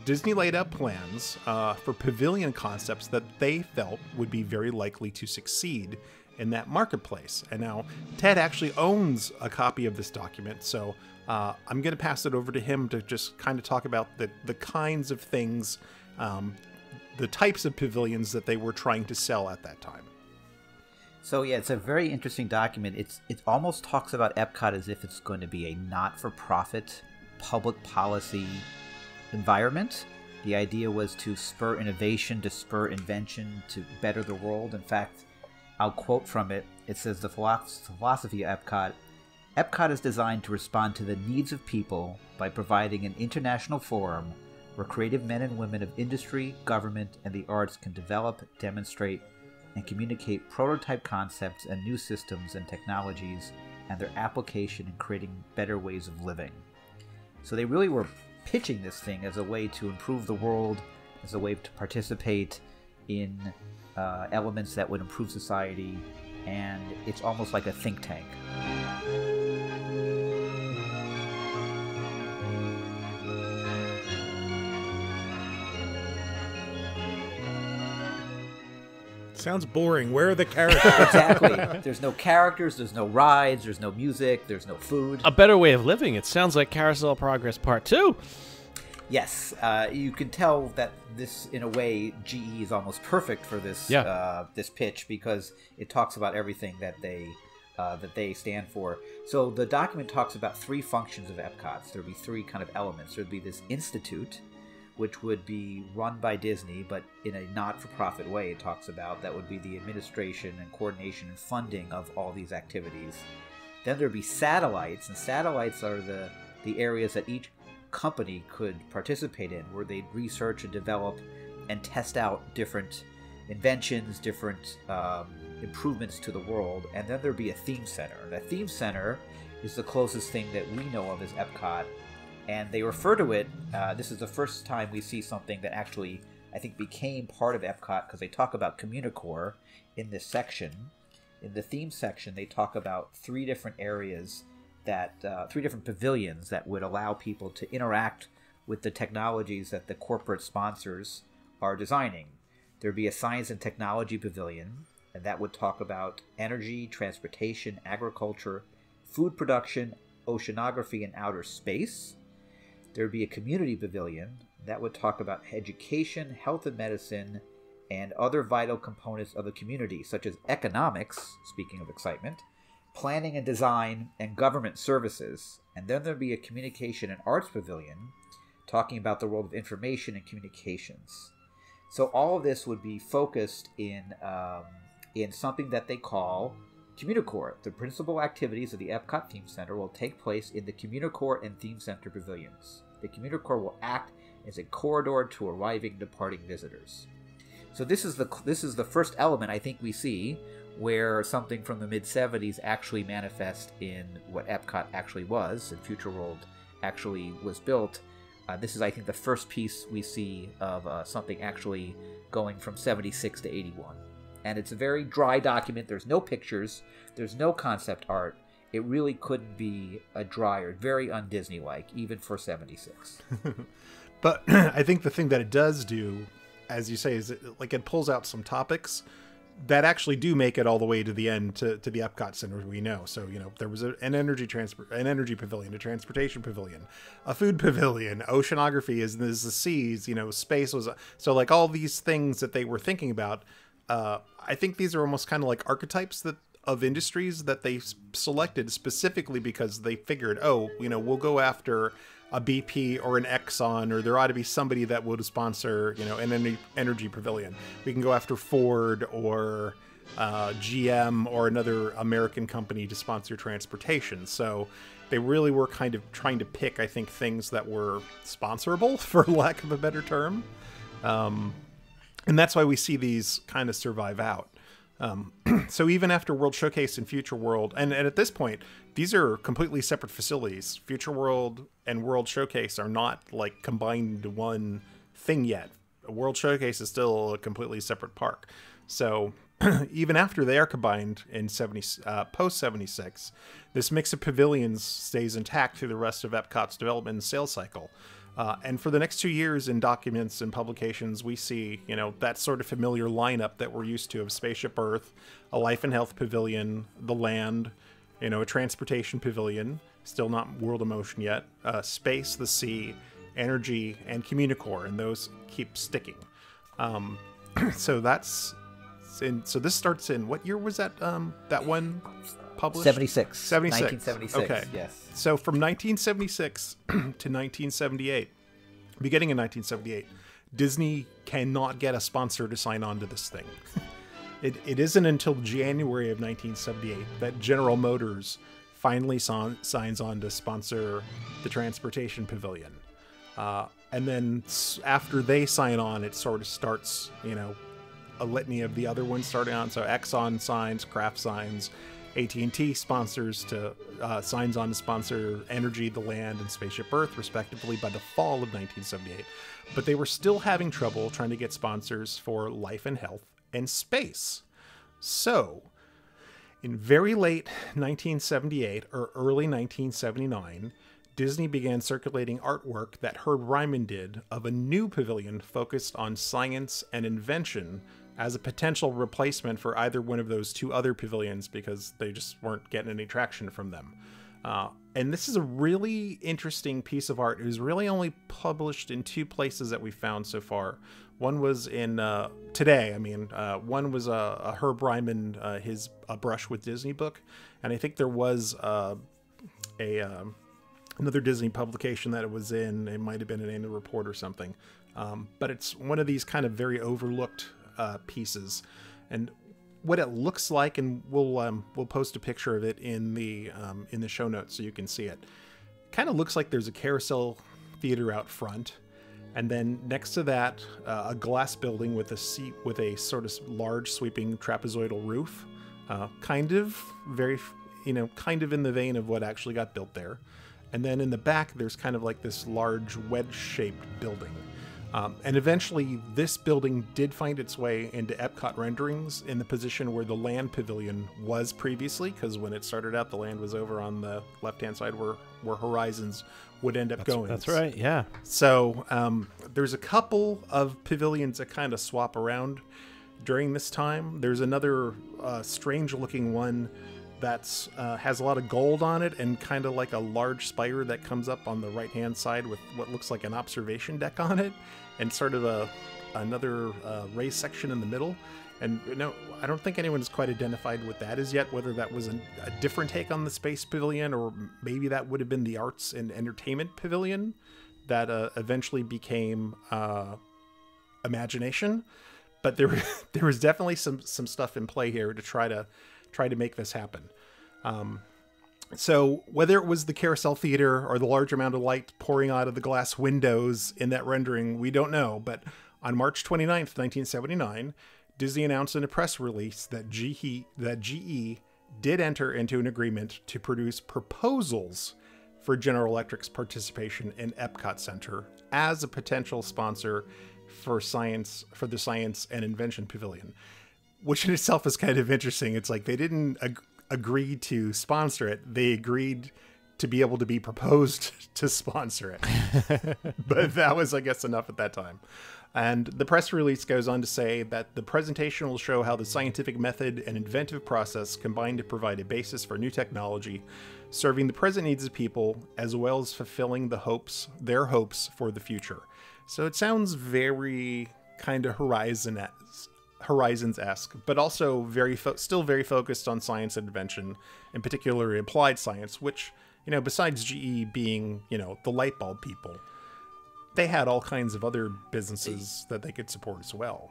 Disney laid out plans for pavilion concepts that they felt would be very likely to succeed in that marketplace. And now Ted actually owns a copy of this document, so I'm going to pass it over to him to just kind of talk about the kinds of things, the types of pavilions that they were trying to sell at that time. So yeah, it's a very interesting document. It almost talks about EPCOT as if it's going to be a not-for-profit public policy environment. The idea was to spur innovation, to spur invention, to better the world. In fact, I'll quote from it. It says, the philosophy of EPCOT is designed to respond to the needs of people by providing an international forum where creative men and women of industry, government, and the arts can develop, demonstrate, and communicate prototype concepts and new systems and technologies and their application in creating better ways of living. So they really were pitching this thing as a way to improve the world, as a way to participate in elements that would improve society, and it's almost like a think tank. Sounds boring. Where are the characters? Exactly. There's no characters, there's no rides, there's no music, there's no food. A better way of living. It sounds like Carousel Progress Part 2. Yes. You can tell that this, in a way, GE is almost perfect for this this pitch, because it talks about everything that they stand for. So the document talks about 3 functions of EPCOT. There'd be 3 kind of elements. There'd be this institute, which would be run by Disney, but in a not-for-profit way. It talks about that would be the administration and coordination and funding of all these activities. Then there'd be satellites, and satellites are the areas that each company could participate in, where they'd research and develop and test out different inventions, different improvements to the world. And then there'd be a theme center. And a theme center is the closest thing that we know of as EPCOT. And they refer to it, this is the first time we see something that actually, I think, became part of EPCOT, because they talk about Communicore in this section. In the theme section, they talk about 3 different areas, 3 different pavilions that would allow people to interact with the technologies that the corporate sponsors are designing. There'd be a science and technology pavilion, and that would talk about energy, transportation, agriculture, food production, oceanography, and outer space. There would be a community pavilion that would talk about education, health and medicine, and other vital components of the community, such as economics, speaking of excitement, planning and design, and government services. And then there'd be a communication and arts pavilion talking about the world of information and communications. So all of this would be focused in something that they call Communicore. The principal activities of the EPCOT Theme Center will take place in the Communicore and Theme Center pavilions. The Communicore will act as a corridor to arriving and departing visitors. So this is the first element I think we see where something from the mid-70s actually manifests in what EPCOT actually was, and Future World actually was built. This is, I think, the first piece we see of something actually going from 76 to 81. And it's a very dry document. There's no pictures. There's no concept art. It really couldn't be a drier, very un-Disney-like, even for 76. But I think the thing that it does do, as you say, is it pulls out some topics that actually do make it all the way to the end to the EPCOT Center, we know. So, there was an energy pavilion, a transportation pavilion, a food pavilion, oceanography is the seas, space was, so like all these things that they were thinking about. I think these are almost kind of like archetypes of industries that they selected specifically because they figured, we'll go after a BP or an Exxon, or there ought to be somebody that would sponsor, an energy pavilion. We can go after Ford or GM or another American company to sponsor transportation. So they really were kind of trying to pick, I think, things that were sponsorable, for lack of a better term. And that's why we see these kind of survive out. So even after World Showcase and Future World, and at this point, these are completely separate facilities. Future World and World Showcase are not like combined into one thing yet. World Showcase is still a completely separate park. So even after they are combined in post 76, this mix of pavilions stays intact through the rest of Epcot's development and sales cycle. And for the next 2 years in documents and publications, we see, that sort of familiar lineup that we're used to of Spaceship Earth, a Life and Health Pavilion, the Land, a Transportation Pavilion, still not World of Motion yet, Space, the Sea, Energy, and Communicore, and those keep sticking. So this starts in, what year was that one published? 76. 1976. Okay. Yes. So from 1976 to 1978, beginning in 1978, Disney cannot get a sponsor to sign on to this thing. It isn't until January of 1978 that General Motors finally signs on to sponsor the Transportation Pavilion. And then after they sign on, it sort of starts, a litany of the other ones starting on. So Exxon signs, Kraft signs, AT&T signs on to sponsor Energy, the Land, and Spaceship Earth, respectively, by the fall of 1978. But they were still having trouble trying to get sponsors for Life and Health and Space. So, in very late 1978 or early 1979, Disney began circulating artwork that Herb Ryman did of a new pavilion focused on science and invention as a potential replacement for either one of those two other pavilions because they just weren't getting any traction from them. And this is a really interesting piece of art. It was really only published in two places that we found so far. One was in one was a Herb Ryman, his A Brush with Disney book. And I think there was another Disney publication that it was in. It might have been an annual report or something. But it's one of these kind of very overlooked pieces. And what it looks like, and we'll post a picture of it in the show notes so you can see it. Kind of looks like there's a carousel theater out front, and then next to that, a glass building with a sort of large sweeping trapezoidal roof, kind of in the vein of what actually got built there. And then in the back, there's kind of like this large wedge-shaped building. And eventually, this building did find its way into Epcot renderings in the position where the Land Pavilion was previously, because when it started out, the Land was over on the left-hand side where Horizons would end up going. That's right, yeah. So there's a couple of pavilions that kind of swap around during this time. There's another strange-looking one that has a lot of gold on it and kind of like a large spire that comes up on the right-hand side with what looks like an observation deck on it, and sort of another raised section in the middle. And I don't think anyone has quite identified what that is yet, whether that was a different take on the Space Pavilion, or maybe that would have been the Arts and Entertainment Pavilion that eventually became Imagination. But there was definitely some stuff in play here to try to make this happen. So whether it was the carousel theater or the large amount of light pouring out of the glass windows in that rendering, we don't know. But on March 29th, 1979, Disney announced in a press release that GE did enter into an agreement to produce proposals for General Electric's participation in Epcot Center as a potential sponsor for the Science and Invention Pavilion, which in itself is kind of interesting. It's like they didn't agree to sponsor it. They agreed to be able to be proposed to sponsor it. But that was, I guess, enough at that time. And the press release goes on to say that the presentation will show how the scientific method and inventive process combine to provide a basis for new technology, serving the present needs of people, as well as fulfilling their hopes for the future. So it sounds very kind of Horizons-esque, but also still very focused on science and invention, in particular applied science, which, besides GE being, the light bulb people, they had all kinds of other businesses that they could support as well.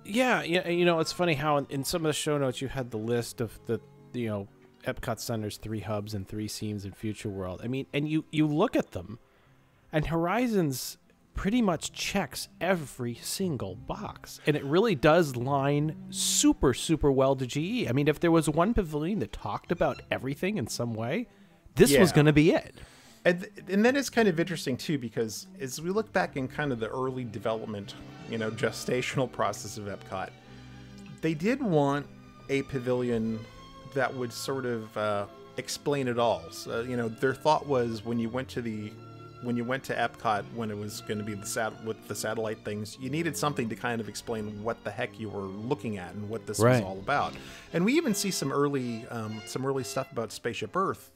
Yeah, it's funny how in some of the show notes you had the list of the Epcot Center's 3 hubs and 3 scenes in Future World. I mean, and you look at them, and Horizons pretty much checks every single box. And it really does line super, super well to GE. I mean, if there was one pavilion that talked about everything in some way, this was going to be it. And then it's kind of interesting, too, because as we look back in kind of the early development, gestational process of Epcot, they did want a pavilion that would sort of explain it all. So, their thought was when you went to Epcot, when it was going to be with the satellite things, you needed something to kind of explain what the heck you were looking at and what this was all about. And we even see some early stuff about Spaceship Earth,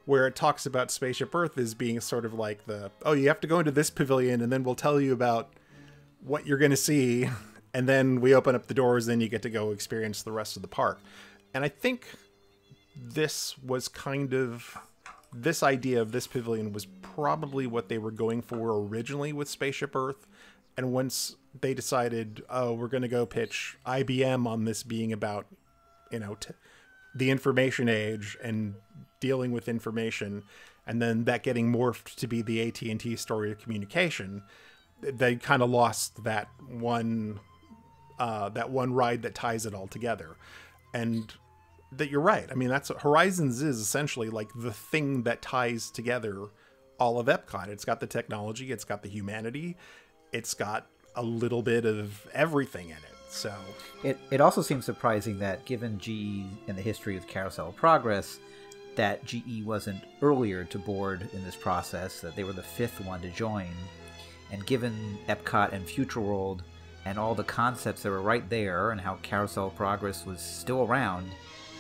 where it talks about Spaceship Earth as being sort of like you have to go into this pavilion and then we'll tell you about what you're going to see, and then we open up the doors, then you get to go experience the rest of the park. And I think this idea of this pavilion was probably what they were going for originally with Spaceship Earth. And once they decided, we're going to go pitch IBM on this being about, the information age and dealing with information, and then that getting morphed to be the AT&T story of communication, they kind of lost that one ride that ties it all together. And that you're right. I mean, that's what Horizons is, essentially like the thing that ties together all of Epcot. It's got the technology, it's got the humanity, it's got a little bit of everything in it. So it also seems surprising that, given GE and the history of Carousel of Progress, that GE wasn't earlier to board in this process, that they were the 5th one to join. And given Epcot and Future World and all the concepts that were right there, and how Carousel of Progress was still around,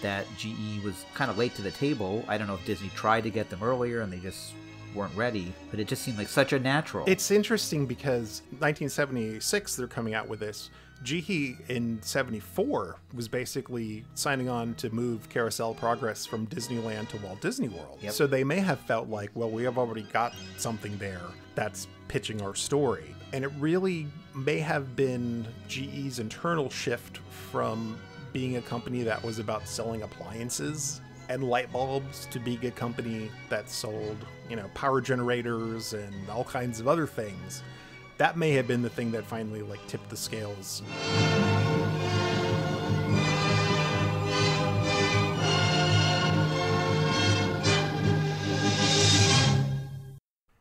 that GE was kind of late to the table. I don't know if Disney tried to get them earlier and they just weren't ready, but it just seemed like such a natural. It's interesting because 1976 they're coming out with this. GE in 74 was basically signing on to move Carousel Progress from Disneyland to Walt Disney World. Yep. So they may have felt like, well, we have already got something there that's pitching our story. And it really may have been GE's internal shift from being a company that was about selling appliances and light bulbs to being a company that sold, power generators and all kinds of other things. That may have been the thing that finally tipped the scales.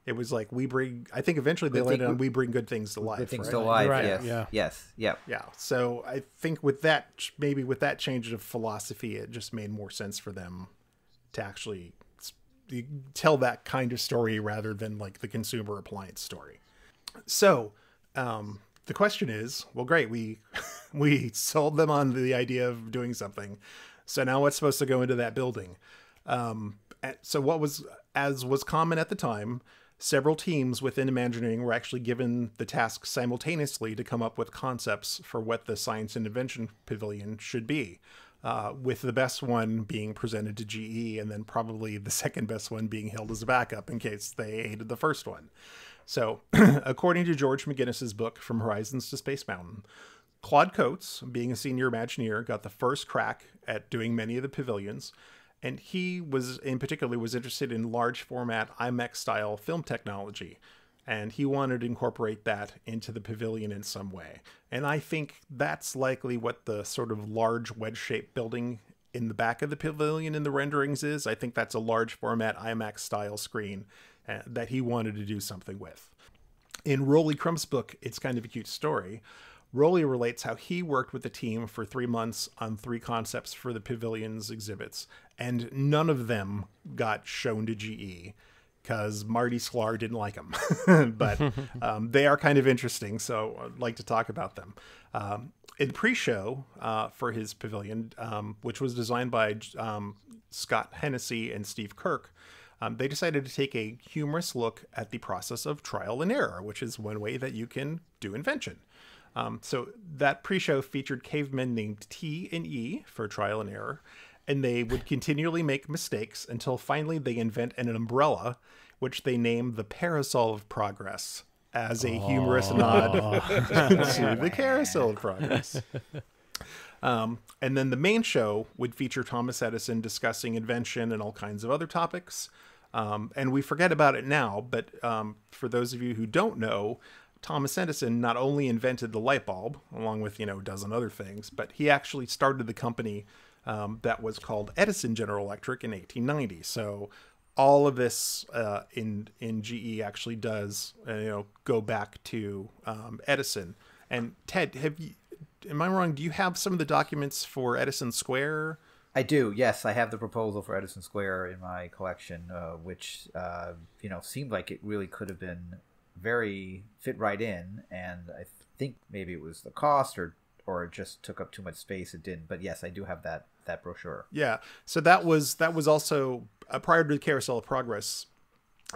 It was like, I think eventually they landed on we bring good things to life. Good things right? to life, Right. yes. Yeah. Yes, yep. Yeah. So I think with that change of philosophy, it just made more sense for them to actually tell that kind of story rather than the consumer appliance story. So the question is, well, great, we sold them on the idea of doing something. So now what's supposed to go into that building? So as was common at the time, several teams within Imagineering were actually given the task simultaneously to come up with concepts for what the Science and Invention Pavilion should be, with the best one being presented to GE and then probably the second best one being held as a backup in case they hated the first one. So, according to George McGinnis's book, From Horizons to Space Mountain, Claude Coates, being a senior Imagineer, got the first crack at doing many of the pavilions, and he was interested in large format IMAX style film technology, and he wanted to incorporate that into the pavilion in some way. And I think that's likely what the sort of large wedge-shaped building in the back of the pavilion in the renderings is. I think that's a large format IMAX style screen that he wanted to do something with. In Rolly Crump's book, It's Kind of a Cute Story, Rowley relates how he worked with the team for 3 months on 3 concepts for the pavilion's exhibits, and none of them got shown to GE because Marty Sklar didn't like them. But they are kind of interesting, so I'd like to talk about them. In pre-show for his pavilion, which was designed by Scott Hennessy and Steve Kirk, they decided to take a humorous look at the process of trial and error, which is one way that you can do invention. So that pre-show featured cavemen named T and E for trial and error, and they would continually make mistakes until finally they invent an umbrella, which they name the Parasol of Progress, as a humorous nod to the Carousel of Progress. And then the main show would feature Thomas Edison discussing invention and all kinds of other topics. And we forget about it now, but for those of you who don't know, Thomas Edison not only invented the light bulb, along with, a dozen other things, but he actually started the company that was called Edison General Electric in 1890. So all of this in GE actually does, go back to Edison. And Ted, am I wrong? Do you have some of the documents for Edison Square? I do. Yes, I have the proposal for Edison Square in my collection, which seemed like it really could have been very fit right in, and I think maybe it was the cost or it just took up too much space. It didn't, but yes, I do have that brochure. Yeah, so that was also prior to the Carousel of Progress.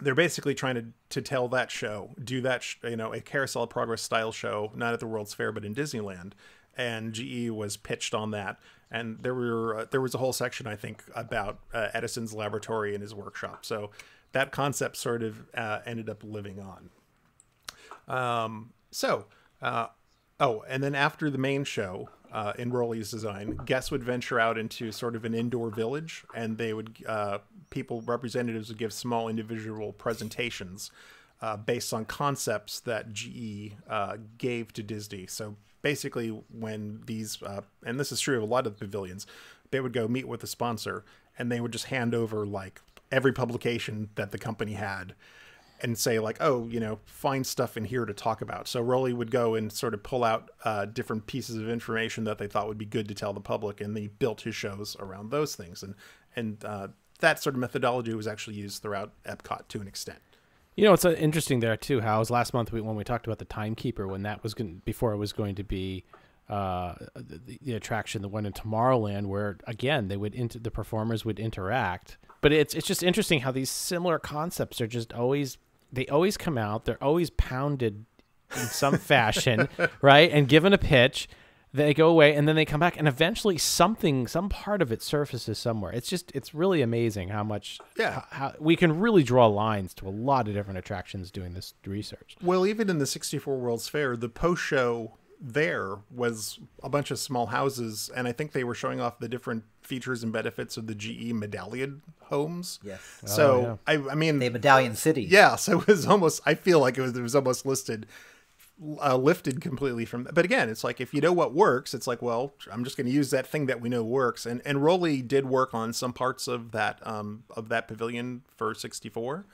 They're basically trying to tell that show, do that a Carousel of Progress style show, not at the World's Fair but in Disneyland, and GE was pitched on that. And there was a whole section, I think, about Edison's laboratory and his workshop. So that concept sort of ended up living on. And then after the main show in Rowley's design, guests would venture out into sort of an indoor village, and they would representatives would give small individual presentations based on concepts that GE gave to Disney. So basically, when these and this is true of a lot of the pavilions, they would go meet with the sponsor, and they would just hand over like every publication that the company had and say like, oh, find stuff in here to talk about. So Rowley would go and sort of pull out different pieces of information that they thought would be good to tell the public, and he built his shows around those things. And that sort of methodology was actually used throughout EPCOT to an extent. It's interesting there too, how it was last month when we talked about the Timekeeper, when that was before it was going to be the attraction that went in Tomorrowland, where again the performers would interact. But it's just interesting how these similar concepts are just always come out. They're always pounded in some fashion, right? And given a pitch, they go away, and then they come back, and eventually some part of it surfaces somewhere. It's really amazing how much, how we can really draw lines to a lot of different attractions doing this research. Well, even in the 64 World's Fair, the post-show there was a bunch of small houses, and I think they were showing off the different features and benefits of the GE medallion homes. Yes. So, I mean... The Medallion City. Yeah, so it was almost... I feel like it was almost lifted completely from... But again, it's like, if you know what works, it's like, well, I'm just going to use that thing that we know works. And Rowley did work on some parts of that pavilion for 64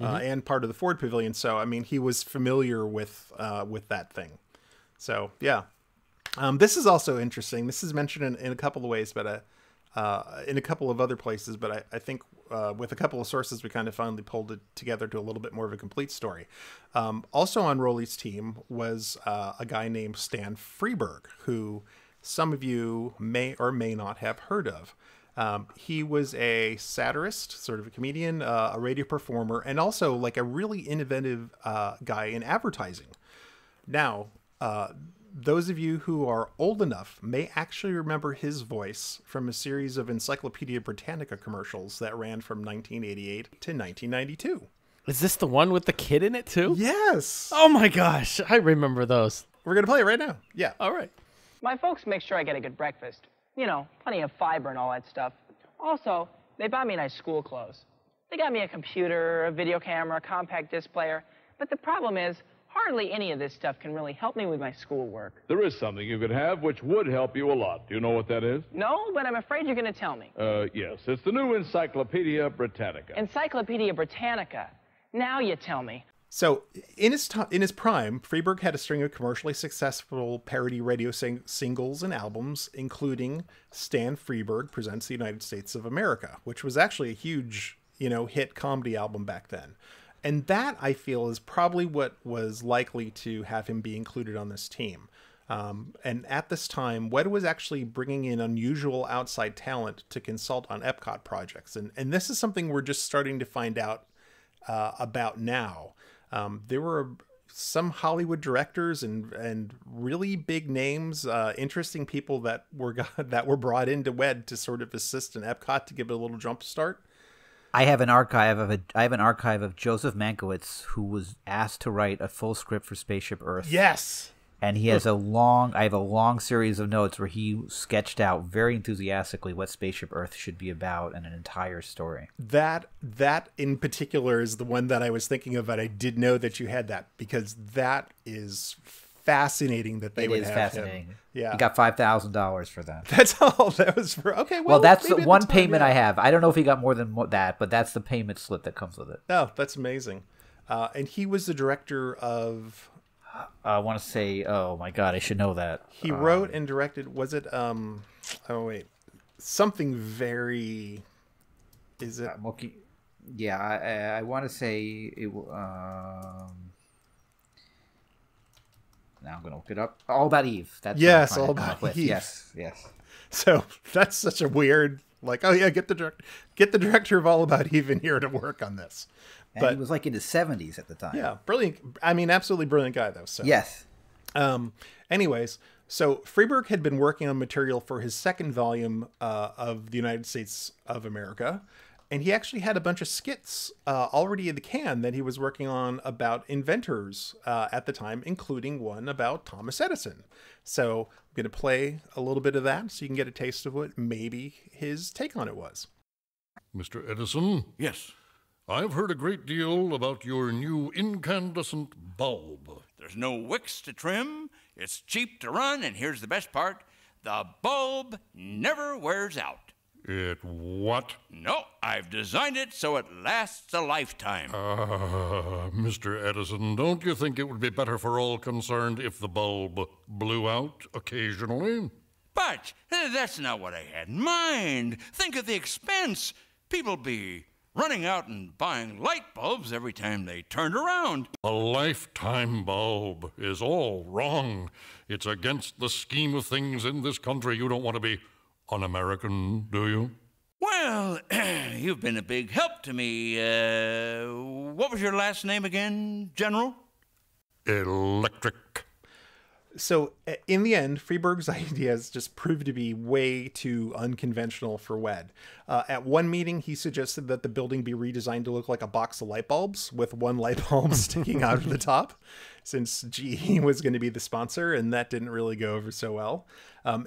and part of the Ford Pavilion. So, I mean, he was familiar with that thing. So, yeah. This is also interesting. This is mentioned in a couple of ways, but in a couple of other places. But I think with a couple of sources, we kind of finally pulled it together to a little bit more of a complete story. Also on Rowley's team was a guy named Stan Freberg, who some of you may or may not have heard of. He was a satirist, sort of a comedian, a radio performer, and also like a really innovative guy in advertising. Now, those of you who are old enough may actually remember his voice from a series of Encyclopedia Britannica commercials that ran from 1988 to 1992. Is this the one with the kid in it too? Yes. Oh my gosh, I remember those. We're going to play it right now. Yeah. All right. My folks make sure I get a good breakfast. Plenty of fiber and all that stuff. Also, they buy me nice school clothes. They got me a computer, a video camera, a compact disc player. But the problem is, hardly any of this stuff can really help me with my schoolwork. There is something you could have which would help you a lot. Do you know what that is? No, but I'm afraid you're going to tell me. Yes. It's the new Encyclopedia Britannica. Encyclopedia Britannica. Now you tell me. So in his prime, Freeberg had a string of commercially successful parody radio singles and albums, including Stan Freeberg Presents the United States of America, which was actually a huge, hit comedy album back then. And that, I feel, is probably what was likely to have him be included on this team. And at this time, Wed was actually bringing in unusual outside talent to consult on EPCOT projects. And this is something we're just starting to find out about now. There were some Hollywood directors and really big names, interesting people that were brought into Wed to sort of assist in EPCOT to give it a little jump start. I have an archive of Joseph Mankiewicz, who was asked to write a full script for Spaceship Earth. Yes. And he has I have a long series of notes where he sketched out very enthusiastically what Spaceship Earth should be about and an entire story. That in particular is the one that I was thinking of, and I did know that you had that, because that is fascinating that they would have fascinating. Him. Yeah. He got $5,000 for that. That's all that was for. Okay. Well, that's the one payment I have. I don't know if he got more than that, but that's the payment slip that comes with it. Oh, that's amazing. And he was the director of... I want to say, oh my God, I should know that. He wrote and directed, was it, something very, is it? Yeah, I want to say it, now I'm going to look it up. All About Eve. That's yes, All About Eve. Yes. So that's such a weird, like, oh yeah, get the director of All About Eve in here to work on this. And but he was like in his 70s at the time. Yeah, brilliant. I mean, absolutely brilliant guy, though. So. Yes. Anyways, so Freeberg had been working on material for his second volume of the United States of America, and he actually had a bunch of skits already in the can that he was working on about inventors at the time, including one about Thomas Edison. So I'm going to play a little bit of that so you can get a taste of what maybe his take on it was. Mr. Edison? Yes. I've heard a great deal about your new incandescent bulb. There's no wicks to trim, it's cheap to run, and here's the best part, the bulb never wears out. It what? No, I've designed it so it lasts a lifetime. Mr. Edison, don't you think it would be better for all concerned if the bulb blew out occasionally? But that's not what I had in mind. Think of the expense. People be running out and buying light bulbs every time they turned around. A lifetime bulb is all wrong. It's against the scheme of things in this country. You don't want to be un-American, do you? Well, you've been a big help to me. What was your last name again, General? Electric. So in the end, Freeberg's ideas just proved to be way too unconventional for Wed. At one meeting, he suggested that the building be redesigned to look like a box of light bulbs with one light bulb sticking out of the top, since GE was going to be the sponsor, and that didn't really go over so well.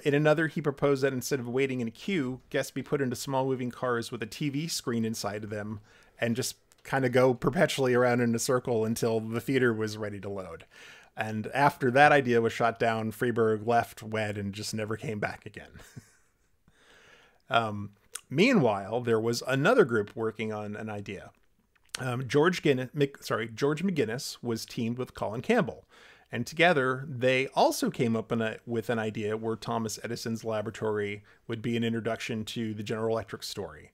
In another, he proposed that instead of waiting in a queue, guests be put into small moving cars with a TV screen inside of them and just kind of go perpetually around in a circle until the theater was ready to load. And after that idea was shot down, Freeberg left Wed and just never came back again. Meanwhile, there was another group working on an idea. George McGinnis was teamed with Colin Campbell. And together, they also came up with an idea where Thomas Edison's laboratory would be an introduction to the General Electric story.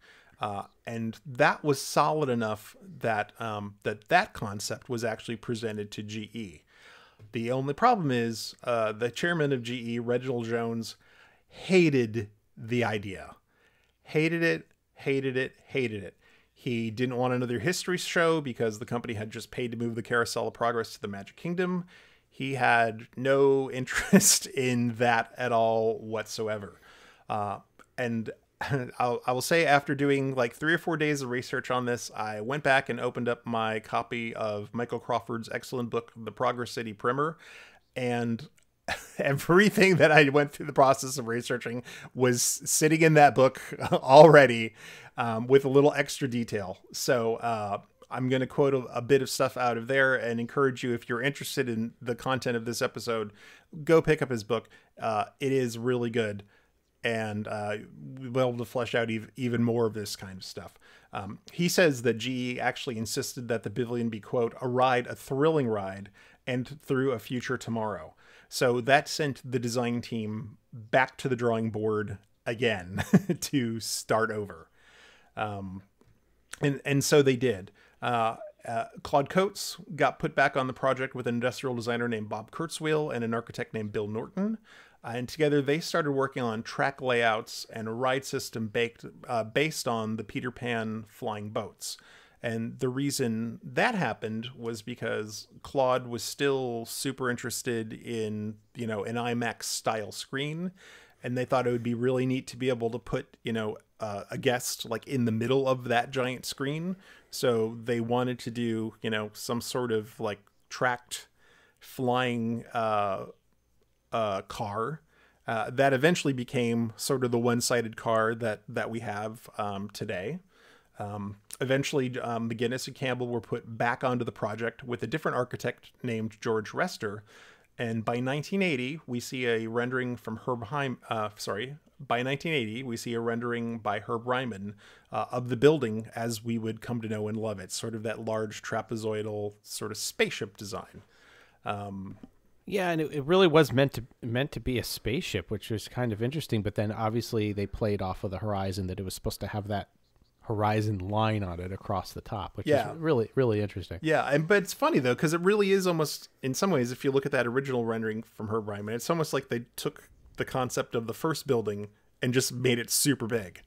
And that was solid enough that that concept was actually presented to GE. The only problem is the chairman of GE, Reginald Jones, hated the idea. Hated it. He didn't want another history show because the company had just paid to move the Carousel of Progress to the Magic Kingdom. He had no interest in that at all whatsoever. And I will say, after doing like 3 or 4 days of research on this, I went back and opened up my copy of Michael Crawford's excellent book, The Progress City Primer, and everything that I went through the process of researching was sitting in that book already, with a little extra detail. So I'm going to quote a bit of stuff out of there and encourage you, if you're interested in the content of this episode, go pick up his book. It is really good. And we'll be able to flesh out even more of this kind of stuff. He says that GE actually insisted that the pavilion be, quote, a thrilling ride, and through a future tomorrow. So that sent the design team back to the drawing board again to start over. And so they did. Claude Coates got put back on the project with an industrial designer named Bob Kurzweil and an architect named Bill Norton. And together they started working on track layouts and a ride system based on the Peter Pan flying boats. And the reason that happened was because Claude was still super interested in, an IMAX style screen. And they thought it would be really neat to be able to put, a guest like in the middle of that giant screen. So they wanted to do, some sort of like tracked flying car that eventually became sort of the one-sided car that we have today. Eventually, McGinnis and Campbell were put back onto the project with a different architect named George Webster. And by 1980, we see a rendering from by 1980, we see a rendering by Herb Ryman of the building as we would come to know and love it, sort of that large trapezoidal sort of spaceship design. Yeah, and it really was meant to be a spaceship, which was kind of interesting. But then obviously they played off of the horizon that it was supposed to have that horizon line on it across the top, which is really, really interesting. Yeah, but it's funny though, because it really is almost, in some ways, if you look at that original rendering from Herb Ryman, it's almost like they took the concept of the first building and just made it super big.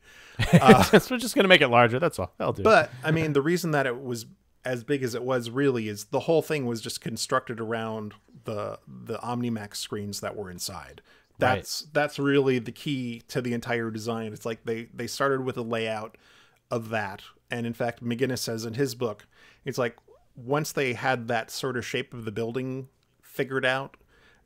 We're just going to make it larger. That's all. That'll do. But I mean, the reason that it was as big as it was really is the whole thing was just constructed around the OmniMax screens that were inside. That's really the key to the entire design. It's like they started with a layout of that. And in fact, McGinnis says in his book, it's like once they had that sort of shape of the building figured out,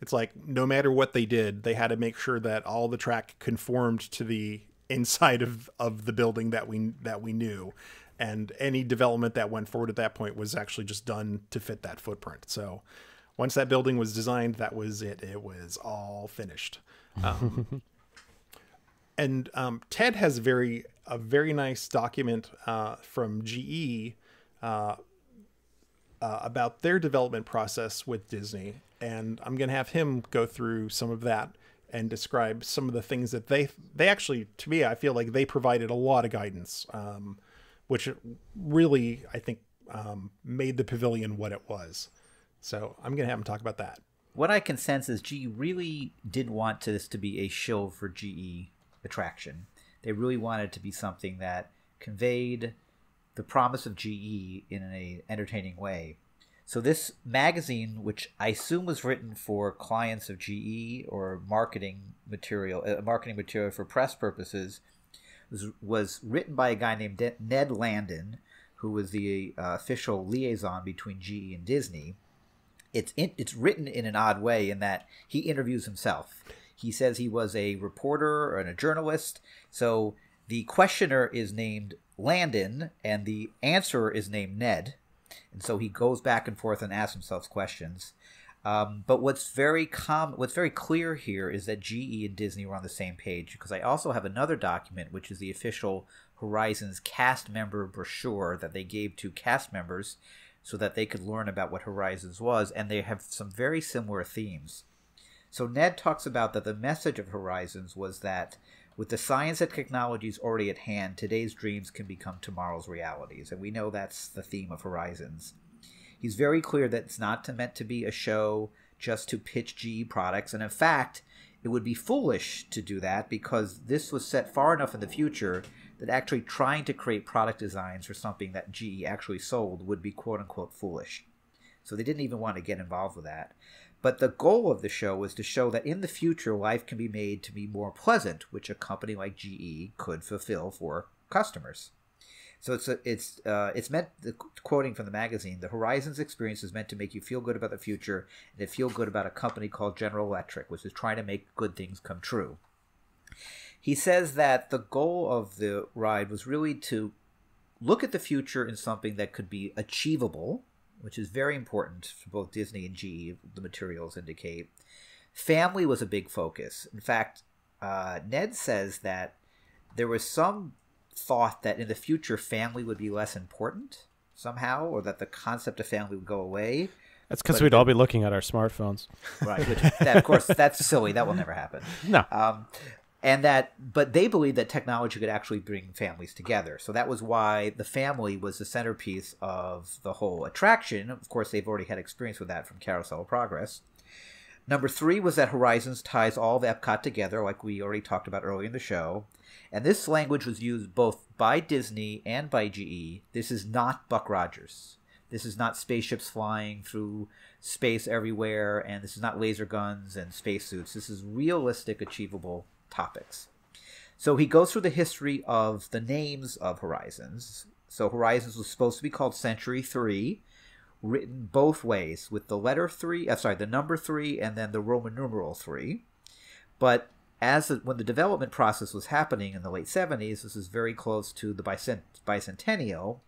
it's like no matter what they did, they had to make sure that all the track conformed to the inside of the building that we knew. And any development that went forward at that point was actually just done to fit that footprint. So once that building was designed, that was it. It was all finished. And Ted has a very nice document from GE about their development process with Disney. And I'm going to have him go through some of that and describe some of the things that they actually, to me, I feel like they provided a lot of guidance, which really, I think, made the pavilion what it was. So I'm going to have him talk about that. What I can sense is GE really did want this to be a show for GE attraction. They really wanted it to be something that conveyed the promise of GE in an entertaining way. So this magazine, which I assume was written for clients of GE or marketing material for press purposes, was written by a guy named Ned Landon, who was the official liaison between GE and Disney. It's written in an odd way in that he interviews himself. He says he was a reporter and a journalist. So the questioner is named Landon and the answerer is named Ned. And so he goes back and forth and asks himself questions. But what's very clear here is that GE and Disney were on the same page, because I also have another document, which is the official Horizons cast member brochure that they gave to cast members so that they could learn about what Horizons was, and they have some very similar themes. So Ned talks about that the message of Horizons was that with the science and technologies already at hand, today's dreams can become tomorrow's realities, and we know that's the theme of Horizons. He's very clear that it's not meant to be a show just to pitch GE products, and in fact, it would be foolish to do that because this was set far enough in the future that actually trying to create product designs for something that GE actually sold would be quote-unquote foolish. So they didn't even want to get involved with that. But the goal of the show was to show that in the future, life can be made to be more pleasant, which a company like GE could fulfill for customers. So it's meant, quoting from the magazine, the Horizons experience is meant to make you feel good about the future and to feel good about a company called General Electric, which is trying to make good things come true. He says that the goal of the ride was really to look at the future in something that could be achievable, which is very important for both Disney and GE, the materials indicate. Family was a big focus. In fact, Ned says that there was some thought that in the future family would be less important somehow, or that the concept of family would go away. That's because we'd all be looking at our smartphones. Right. That, of course, that's silly. That will never happen. No. But they believed that technology could actually bring families together. So that was why the family was the centerpiece of the whole attraction. Of course, they've already had experience with that from Carousel of Progress. Number 3 was that Horizons ties all of Epcot together, like we already talked about earlier in the show. And this language was used both by Disney and by GE. This is not Buck Rogers. This is not spaceships flying through space everywhere, and this is not laser guns and spacesuits. This is realistic, achievable topics. So he goes through the history of the names of Horizons. So Horizons was supposed to be called Century 3, written both ways, with the letter 3, the number 3, and then the Roman numeral 3. But when the development process was happening in the late 70s, this is very close to the bicentennial,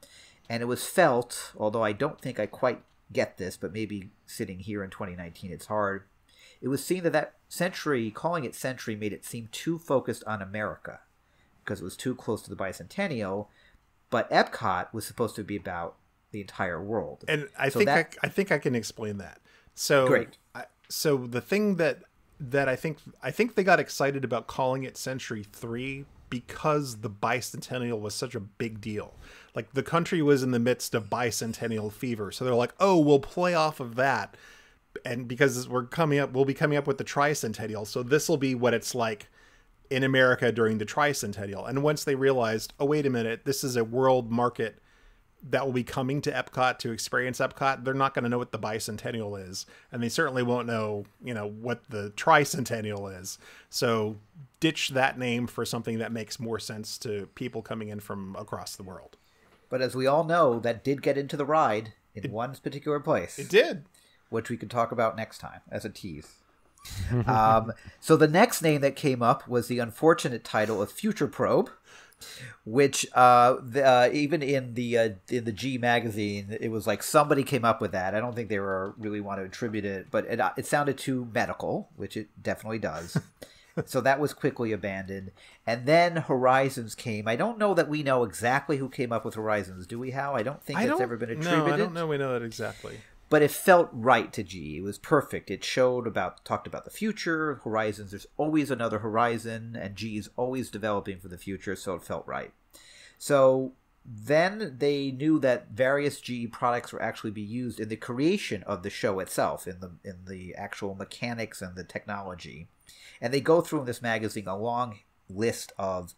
and it was felt, although I don't think I quite get this, but maybe sitting here in 2019 it's hard, it was seen that century, calling it century, made it seem too focused on America, because it was too close to the bicentennial, but Epcot was supposed to be about the entire world. And I think I can explain that. So great. So the thing that I think they got excited about calling it Century 3 because the bicentennial was such a big deal. Like, the country was in the midst of bicentennial fever, so they're like, oh, we'll play off of that, and because we'll be coming up with the tricentennial, so this will be what it's like in America during the tricentennial. And once they realized, oh, wait a minute, this is a world market that will be coming to Epcot to experience Epcot, they're not going to know what the bicentennial is, and they certainly won't know, what the tricentennial is. So ditch that name for something that makes more sense to people coming in from across the world. But as we all know, that did get into the ride in one particular place. It did. Which we can talk about next time as a tease. So the next name that came up was the unfortunate title of Future Probe, which even in the G magazine, it was like somebody came up with that. I don't think they really want to attribute it, but it sounded too medical, which it definitely does. So that was quickly abandoned. And then Horizons came. I don't know that we know exactly who came up with Horizons. Do we, Hal? I don't think it's ever been attributed. No, I don't know we know that exactly. But it felt right to GE. It was perfect. It talked about the future, Horizons. There's always another horizon, and GE is always developing for the future, so it felt right. So then they knew that various GE products were actually be used in the creation of the show itself, in the actual mechanics and the technology. And they go through in this magazine a long list of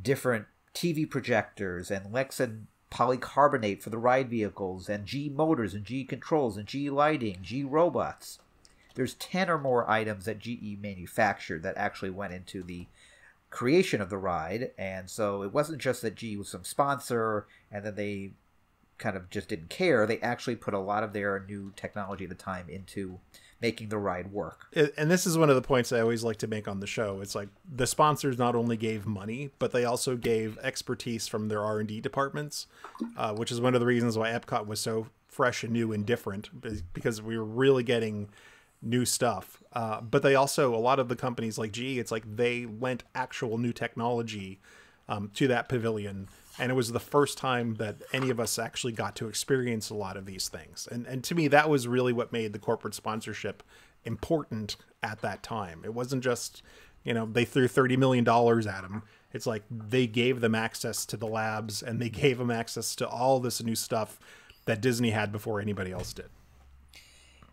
different TV projectors and Lexan polycarbonate for the ride vehicles, and G motors and G controls and G lighting, G robots. There's 10 or more items that GE manufactured that actually went into the creation of the ride. And so it wasn't just that GE was some sponsor and then they kind of just didn't care. They actually put a lot of their new technology at the time into making the ride work. And this is one of the points I always like to make on the show. It's like the sponsors not only gave money, but they also gave expertise from their R&D departments, which is one of the reasons why Epcot was so fresh and new and different, because we were really getting new stuff. But they also, a lot of the companies like GE, it's like they lent actual new technology to that pavilion. And it was the first time that any of us actually got to experience a lot of these things. And to me, that was really what made the corporate sponsorship important at that time. It wasn't just, they threw $30 million at them. It's like they gave them access to the labs, and they gave them access to all this new stuff that Disney had before anybody else did.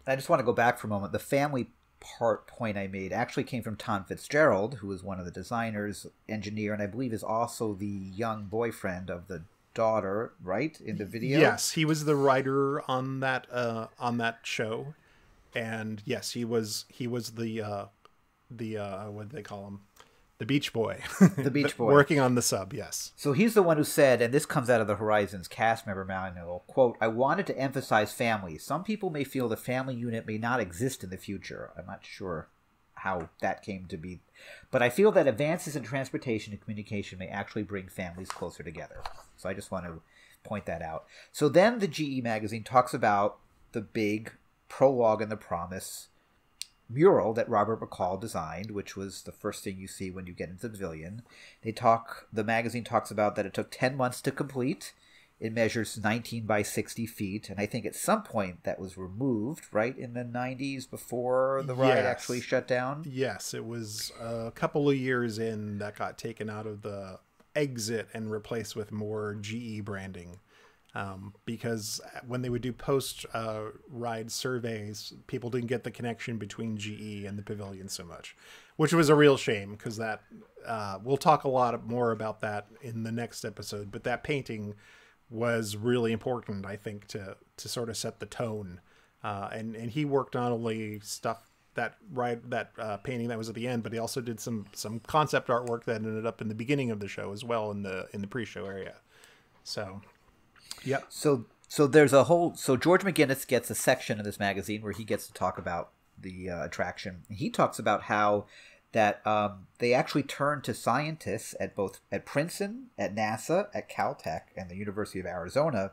I just want to go back for a moment. The family point I made actually came from Tom Fitzgerald, who was one of the designers, engineer, and I believe is also the young boyfriend of the daughter, right, in the video? Yes, he was the writer on that show, and yes, he was the what do they call him? The Beach Boy. The Beach Boy. Working on the sub, yes. So he's the one who said, and this comes out of the Horizons cast member manual, quote, "I wanted to emphasize family. Some people may feel the family unit may not exist in the future." I'm not sure how that came to be. "But I feel that advances in transportation and communication may actually bring families closer together." So I just want to point that out. So then the GE magazine talks about the big Prologue and the Promise mural that Robert McCall designed, which was the first thing you see when you get into the pavilion. The magazine talks about that it took 10 months to complete. It measures 19 by 60 feet, and I think at some point that was removed, right, in the 90s before the ride actually shut down? Yes, it was a couple of years in that got taken out of the exit and replaced with more GE branding. Because when they would do post-ride surveys, people didn't get the connection between GE and the pavilion so much, which was a real shame, because that we'll talk a lot more about that in the next episode, but that painting was really important, I think, to sort of set the tone. And he worked not only stuff that painting that was at the end, but he also did some concept artwork that ended up in the beginning of the show as well, in the pre-show area. So, yeah. So there's a whole. So George McGinnis gets a section in this magazine where he gets to talk about the attraction. He talks about how that they actually turned to scientists at Princeton, at NASA, at Caltech, and the University of Arizona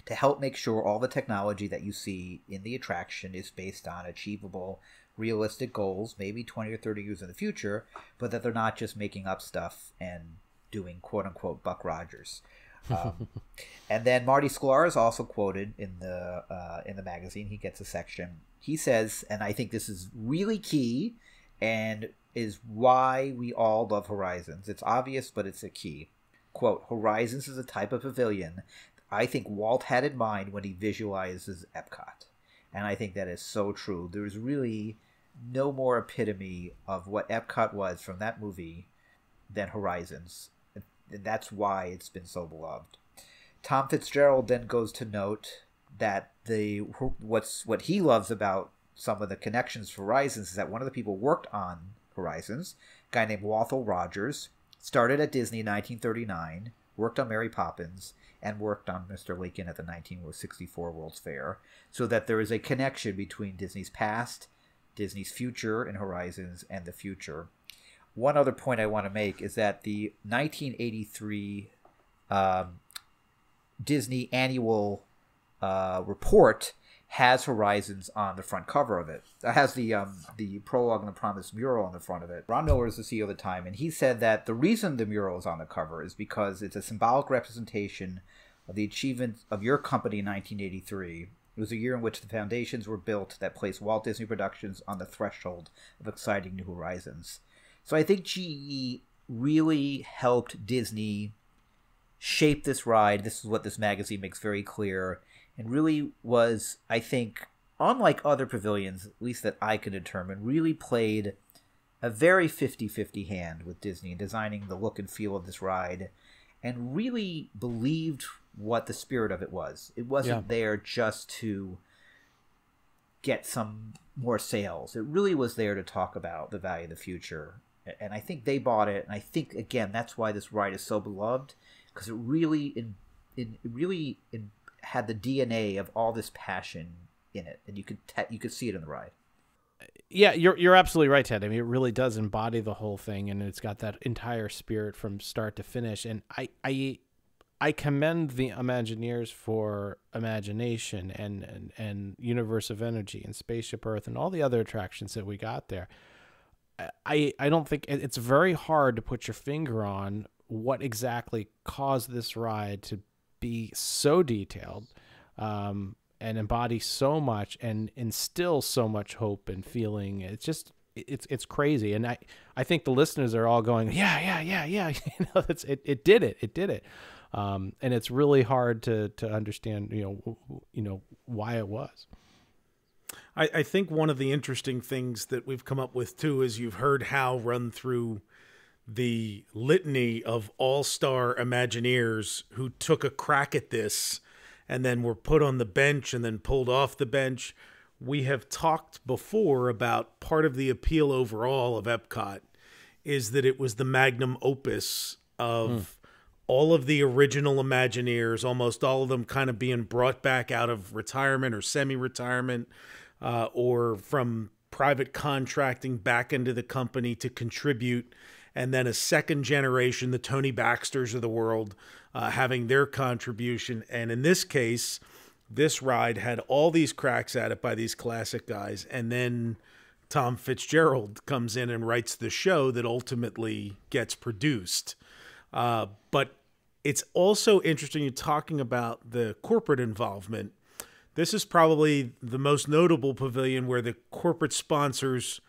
to help make sure all the technology that you see in the attraction is based on achievable, realistic goals, maybe 20 or 30 years in the future, but that they're not just making up stuff and doing quote-unquote Buck Rogers. And then Marty Sklar is also quoted in the magazine. He gets a section. He says, and I think this is really key and is why we all love Horizons. It's obvious, but it's a key. Quote, Horizons is a type of pavilion I think Walt had in mind when he visualizes EPCOT. And I think that is so true. There's really no more epitome of what EPCOT was from that movie than Horizons. And that's why it's been so beloved. Tom Fitzgerald then goes to note that what he loves about some of the connections to Horizons is that one of the people worked on Horizons, a guy named Walthall Rogers, started at Disney in 1939, worked on Mary Poppins, and worked on Mr. Lincoln at the 1964 World's Fair, so that there is a connection between Disney's past, Disney's future in Horizons, and the future. One other point I want to make is that the 1983 Disney annual report has Horizons on the front cover of it. It has the Prologue and the Promise mural on the front of it. Ron Miller is the CEO of the time, and he said that the reason the mural is on the cover is because it's a symbolic representation of the achievement of your company in 1983. It was a year in which the foundations were built that placed Walt Disney Productions on the threshold of exciting new horizons. So I think GE really helped Disney shape this ride. This is what this magazine makes very clear. And really was, I think, unlike other pavilions, at least that I can determine, really played a very 50-50 hand with Disney in designing the look and feel of this ride, and really believed what the spirit of it was. It wasn't there just to get some more sales. It really was there to talk about the value of the future. And I think they bought it. And I think, again, that's why this ride is so beloved, because it really had the DNA of all this passion in it, and you could see it in the ride. Yeah, you're absolutely right, Ted. I mean, it really does embody the whole thing, and it's got that entire spirit from start to finish. And I commend the Imagineers for Imagination and Universe of Energy and Spaceship Earth and all the other attractions that we got there. I don't think it's very hard to put your finger on what exactly caused this ride to be so detailed and embody so much and instill so much hope and feeling. It's just it's crazy. And I think the listeners are all going, yeah. You know, it did it. And it's really hard to understand, you know, why it was. I think one of the interesting things that we've come up with too is you've heard Hal run through the litany of all-star Imagineers who took a crack at this and then were put on the bench and then pulled off the bench. We have talked before about part of the appeal overall of EPCOT is that it was the magnum opus of all of the original Imagineers, almost all of them kind of being brought back out of retirement or semi-retirement or from private contracting back into the company to contribute. And then a second generation, the Tony Baxters of the world, having their contribution. And in this case, this ride had all these cracks at it by these classic guys. And then Tom Fitzgerald comes in and writes the show that ultimately gets produced. But it's also interesting you're talking about the corporate involvement. This is probably the most notable pavilion where the corporate sponsors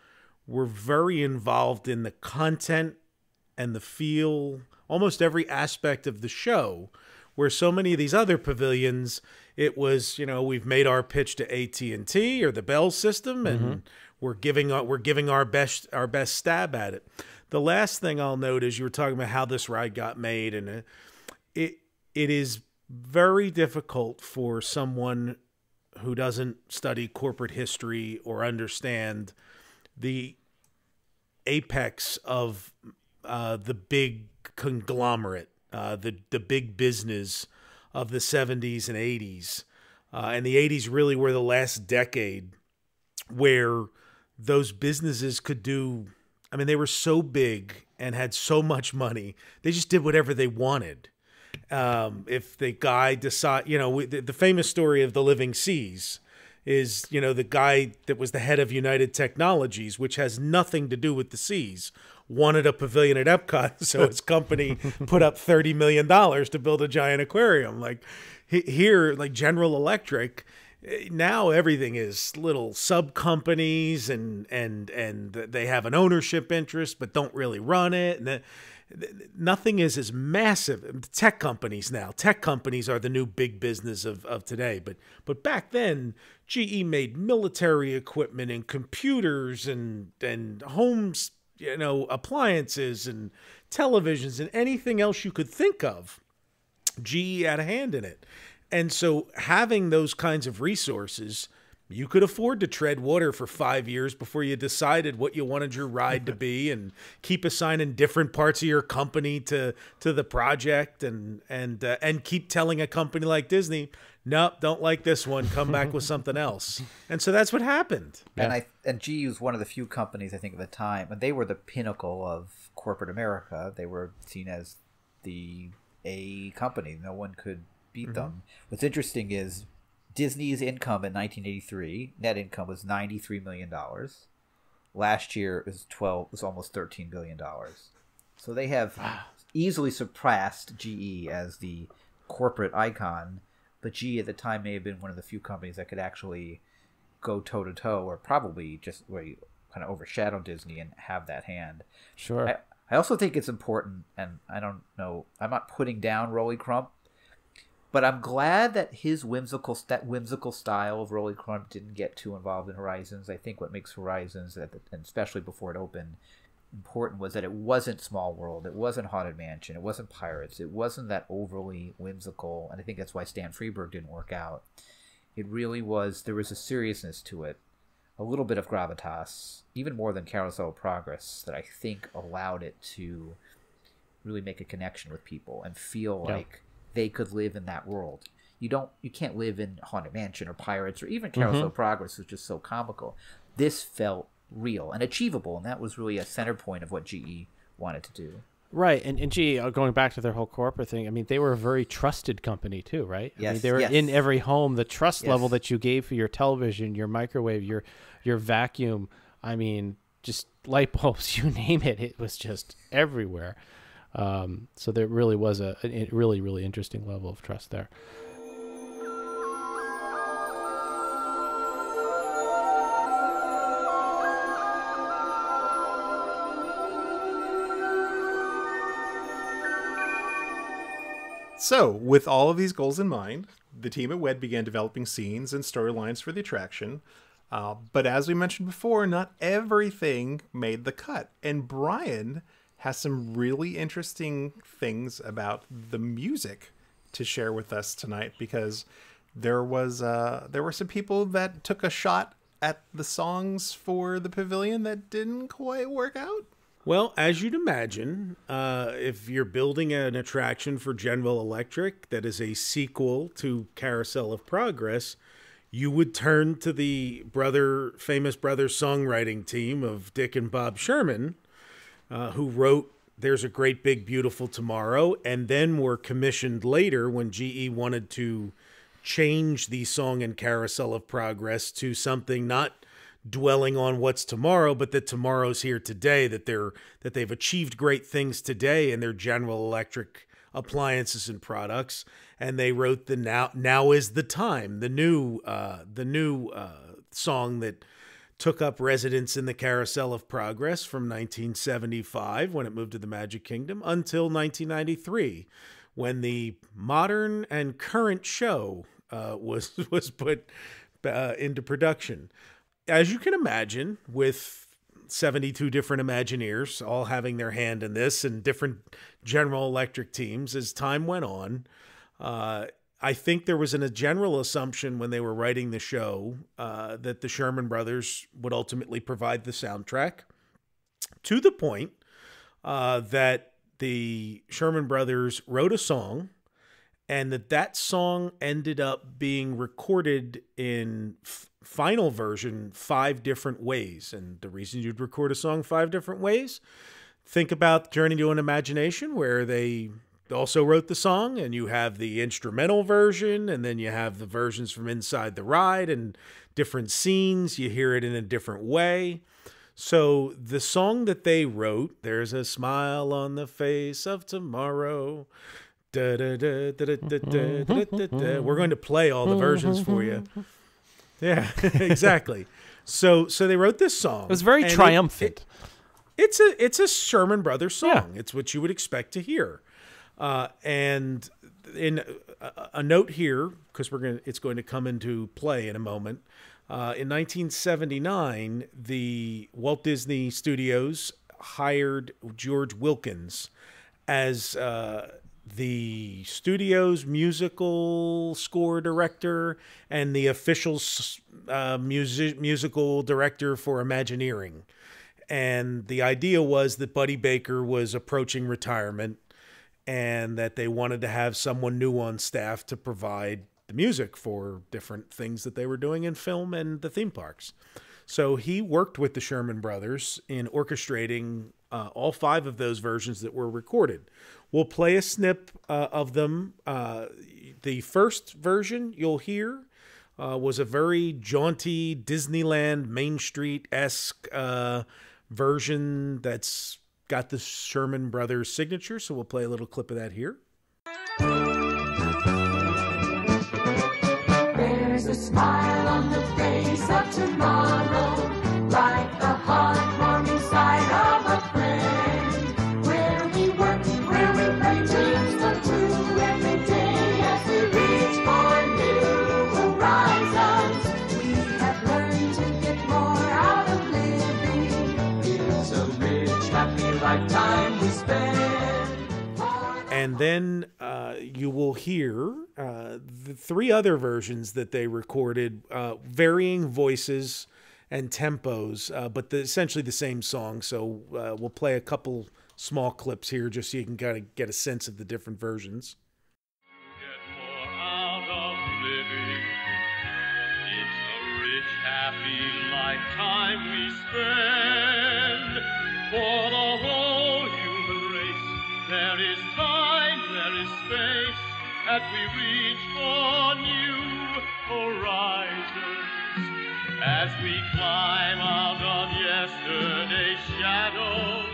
were very involved in the content and the feel, almost every aspect of the show, where so many of these other pavilions, it was, we've made our pitch to AT&T or the Bell system, and we're giving our best stab at it. The last thing I'll note is you were talking about how this ride got made, and it is very difficult for someone who doesn't study corporate history or understand the apex of the big conglomerate, the big business of the 70s and 80s. And the 80s really were the last decade where those businesses could do, they were so big and had so much money, they just did whatever they wanted. If the guy the famous story of the Living Seas is, the guy that was the head of United Technologies, which has nothing to do with the seas, wanted a pavilion at Epcot, so his company put up $30 million to build a giant aquarium. Like here, like General Electric, now everything is little sub companies, and they have an ownership interest but don't really run it. And nothing is as massive. Tech companies are the new big business of today. But back then, GE made military equipment and computers and homes, appliances and televisions and anything else you could think of. GE had a hand in it. And so having those kinds of resources, you could afford to tread water for 5 years before you decided what you wanted your ride to be, and keep assigning different parts of your company to the project, and keep telling a company like Disney, nope, don't like this one, come back with something else. And so that's what happened. And GE was one of the few companies, I think, at the time, and they were the pinnacle of corporate America. They were seen as the A company. No one could beat them. What's interesting is Disney's income in 1983, net income, was $93 million. Last year it was almost $13 billion. So they have easily surpassed GE as the corporate icon, but GE at the time may have been one of the few companies that could actually go toe-to-toe, or probably just kind of overshadow Disney and have that hand. Sure. I also think it's important, and I don't know, I'm not putting down Rolly Crump, but I'm glad that his whimsical style of Rolly Crump didn't get too involved in Horizons. I think what makes Horizons, and especially before it opened, important was that it wasn't Small World, it wasn't Haunted Mansion, it wasn't Pirates, it wasn't that overly whimsical, and I think that's why Stan Freberg didn't work out. It really was, there was a seriousness to it, a little bit of gravitas, even more than Carousel of Progress, that I think allowed it to really make a connection with people and feel like they could live in that world. You can't live in Haunted Mansion or Pirates or even Carousel of Progress, which is so comical. This felt real and achievable, and that was really a center point of what GE wanted to do. Right, and GE, going back to their whole corporate thing, they were a very trusted company too, right? Yes, they were in every home. The trust level that you gave for your television, your microwave, your vacuum, just light bulbs, you name it, it was just everywhere. So there really was a really, really interesting level of trust there. So, with all of these goals in mind, the team at WED began developing scenes and storylines for the attraction. But as we mentioned before, not everything made the cut. And Brian has some really interesting things about the music to share with us tonight, because there were some people that took a shot at the songs for the pavilion that didn't quite work out. Well, as you'd imagine, if you're building an attraction for General Electric that is a sequel to Carousel of Progress, you would turn to the famous brothers songwriting team of Dick and Bob Sherman, who wrote There's a Great Big Beautiful Tomorrow, and then were commissioned later when GE wanted to change the song in Carousel of Progress to something not dwelling on what's tomorrow, but that tomorrow's here today, that they've achieved great things today in their General Electric appliances and products. And they wrote the Now Is the Time, the new song that took up residence in the Carousel of Progress from 1975 when it moved to the Magic Kingdom until 1993 when the modern and current show was put into production. As you can imagine, with 72 different Imagineers all having their hand in this and different General Electric teams, as time went on, I think there was a general assumption when they were writing the show that the Sherman Brothers would ultimately provide the soundtrack, to the point that the Sherman Brothers wrote a song, and that song ended up being recorded in final version 5 different ways. And the reason you'd record a song 5 different ways, think about Journey to an Imagination, where they also wrote the song, and you have the instrumental version, and then you have the versions from inside the ride and different scenes. You hear it in a different way. So the song that they wrote, There's a Smile on the Face of Tomorrow. Da, da, da, da, da, da, da, da, da, da. We're going to play all the versions for you. Yeah, exactly. So they wrote this song. It was very triumphant. It's a Sherman Brothers song. Yeah. It's what you would expect to hear. And in a note here, because it's going to come into play in a moment. In 1979, the Walt Disney Studios hired George Wilkins as the studio's musical score director and the official musical director for Imagineering. And the idea was that Buddy Baker was approaching retirement, and that they wanted to have someone new on staff to provide the music for different things that they were doing in film and the theme parks. So he worked with the Sherman Brothers in orchestrating all 5 of those versions that were recorded. We'll play a snip of them. The first version you'll hear was a very jaunty Disneyland Main Street-esque version that's got the Sherman Brothers signature. So we'll play a little clip of that here. There's a smile on the face of tomorrow, like the heartwarming sight of a friend. Where we work, where we play, dreams come true every day as we reach for new horizons. We have learned to get more out of living. It's a rich, happy lifetime we spend. And then you will hear the 3 other versions that they recorded, varying voices and tempos, but essentially the same song. So we'll play a couple small clips here just so you can kind of get a sense of the different versions. Get more out of living. It's a rich, happy lifetime we spend. For the whole human race, there is time, there is space, as we reach for new horizons. As we climb out of yesterday's shadows.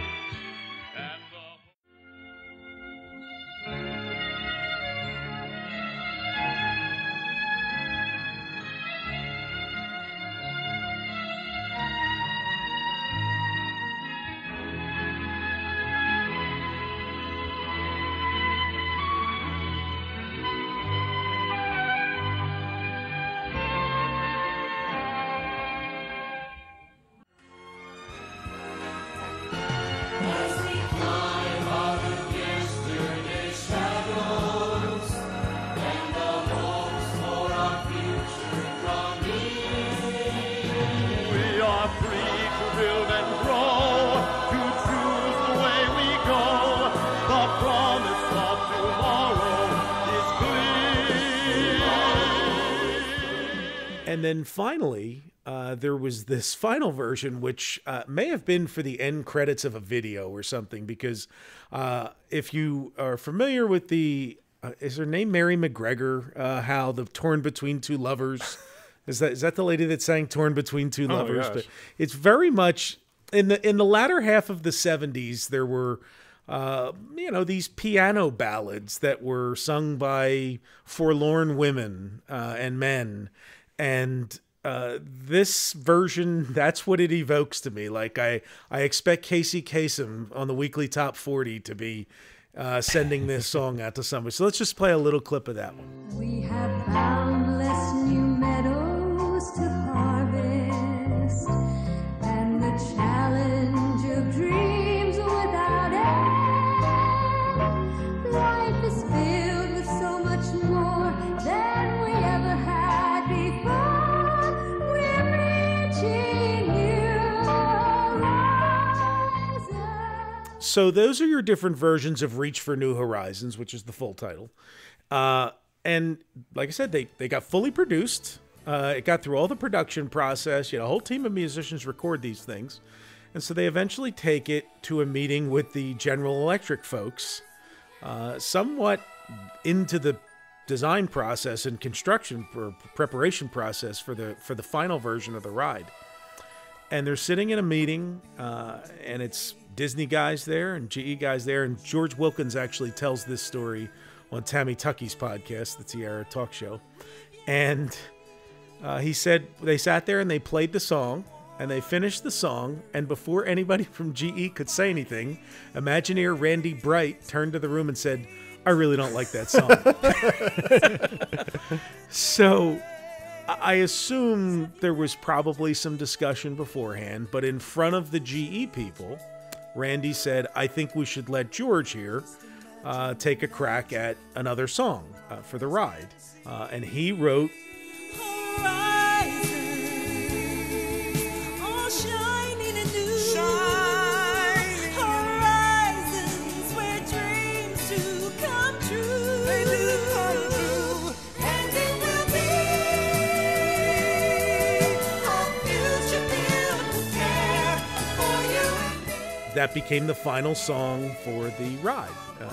And then finally, there was this final version, which may have been for the end credits of a video or something, because if you are familiar with is her name Mary McGregor, how the Torn Between Two Lovers Is that the lady that sang "Torn Between Two Oh my Lovers"? gosh. But it's very much in the latter half of the 70s. There were, these piano ballads that were sung by forlorn women and men, and this version, that's what it evokes to me. Like I expect Casey Kasem on the Weekly Top 40 to be sending this song out to somebody. So let's just play a little clip of that one. We have boundless new meadows to harvest, and the challenge of dreams without end. Life is filled with so much more than we ever had before. We're reaching new horizons. So those are your different versions of Reach for New Horizons, which is the full title. And like I said, they got fully produced. It got through all the production process. A whole team of musicians record these things. And so they eventually take it to a meeting with the General Electric folks, somewhat into the design process and construction or preparation process for the final version of the ride. And they're sitting in a meeting, and it's Disney guys there and GE guys there. And George Wilkins actually tells this story on Tammy Tucky's podcast, the Tiara Talk Show. And he said they sat there and they played the song, and they finished the song, and before anybody from GE could say anything, Imagineer Randy Bright turned to the room and said, "I really don't like that song." So I assume there was probably some discussion beforehand, but in front of the GE people, Randy said, "I think we should let George here take a crack at another song for the ride." And he wrote that became the final song for the ride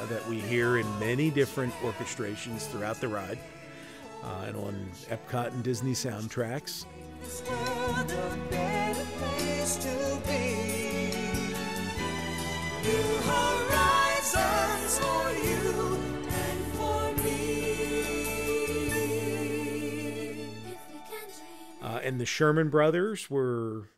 that we hear in many different orchestrations throughout the ride and on EPCOT and Disney soundtracks. And the Sherman Brothers were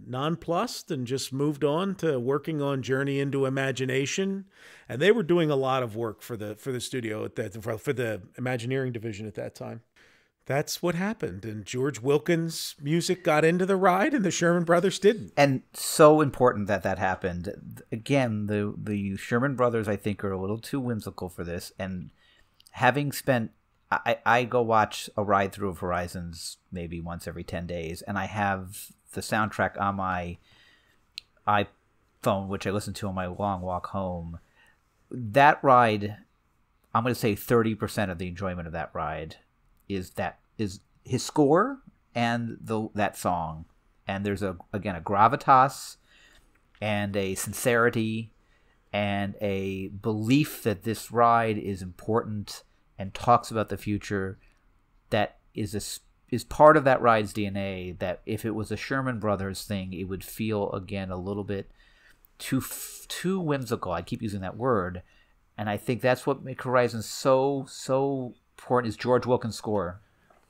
nonplussed and just moved on to working on Journey into Imagination, and they were doing a lot of work for the studio at that, for the Imagineering division at that time. That's what happened, and George Wilkins' music got into the ride, and the Sherman Brothers didn't. And so important that happened. Again, the Sherman Brothers, I think, are a little too whimsical for this. And having spent, I go watch a ride through of Horizons maybe once every 10 days, and I have the soundtrack on my iPhone, which I listen to on my long walk home. That ride, I'm going to say 30% of the enjoyment of that ride is his score and that song. And there's again a gravitas and a sincerity and a belief that this ride is important and talks about the future that is part of that ride's DNA, that if it was a Sherman Brothers thing, it would feel, again, a little bit too whimsical. I keep using that word. And I think that's what makes Horizon so important, is George Wilkins' score.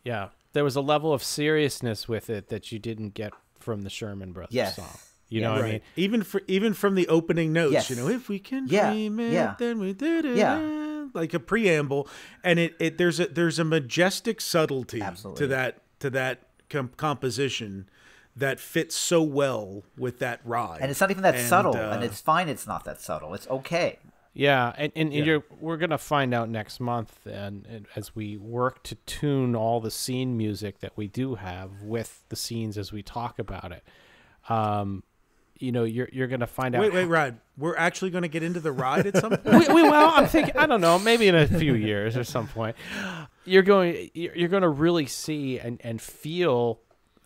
Yeah. There was a level of seriousness with it that you didn't get from the Sherman Brothers song. You know what I mean? Even from the opening notes, Yes. if we can dream it, then we did it. Yeah. Like a preamble, and there's a majestic subtlety Absolutely. to that composition that fits so well with that ride. And it's not even that subtle, and it's fine. It's not that subtle. It's okay. Yeah, and we're gonna find out next month, and as we work to tune all the scene music that we do have with the scenes as we talk about it. You're gonna find out. Wait, Rod. We're actually going to get into the ride at some point. Well, I'm thinking. I don't know. Maybe in a few years or some point, you're going to really see and feel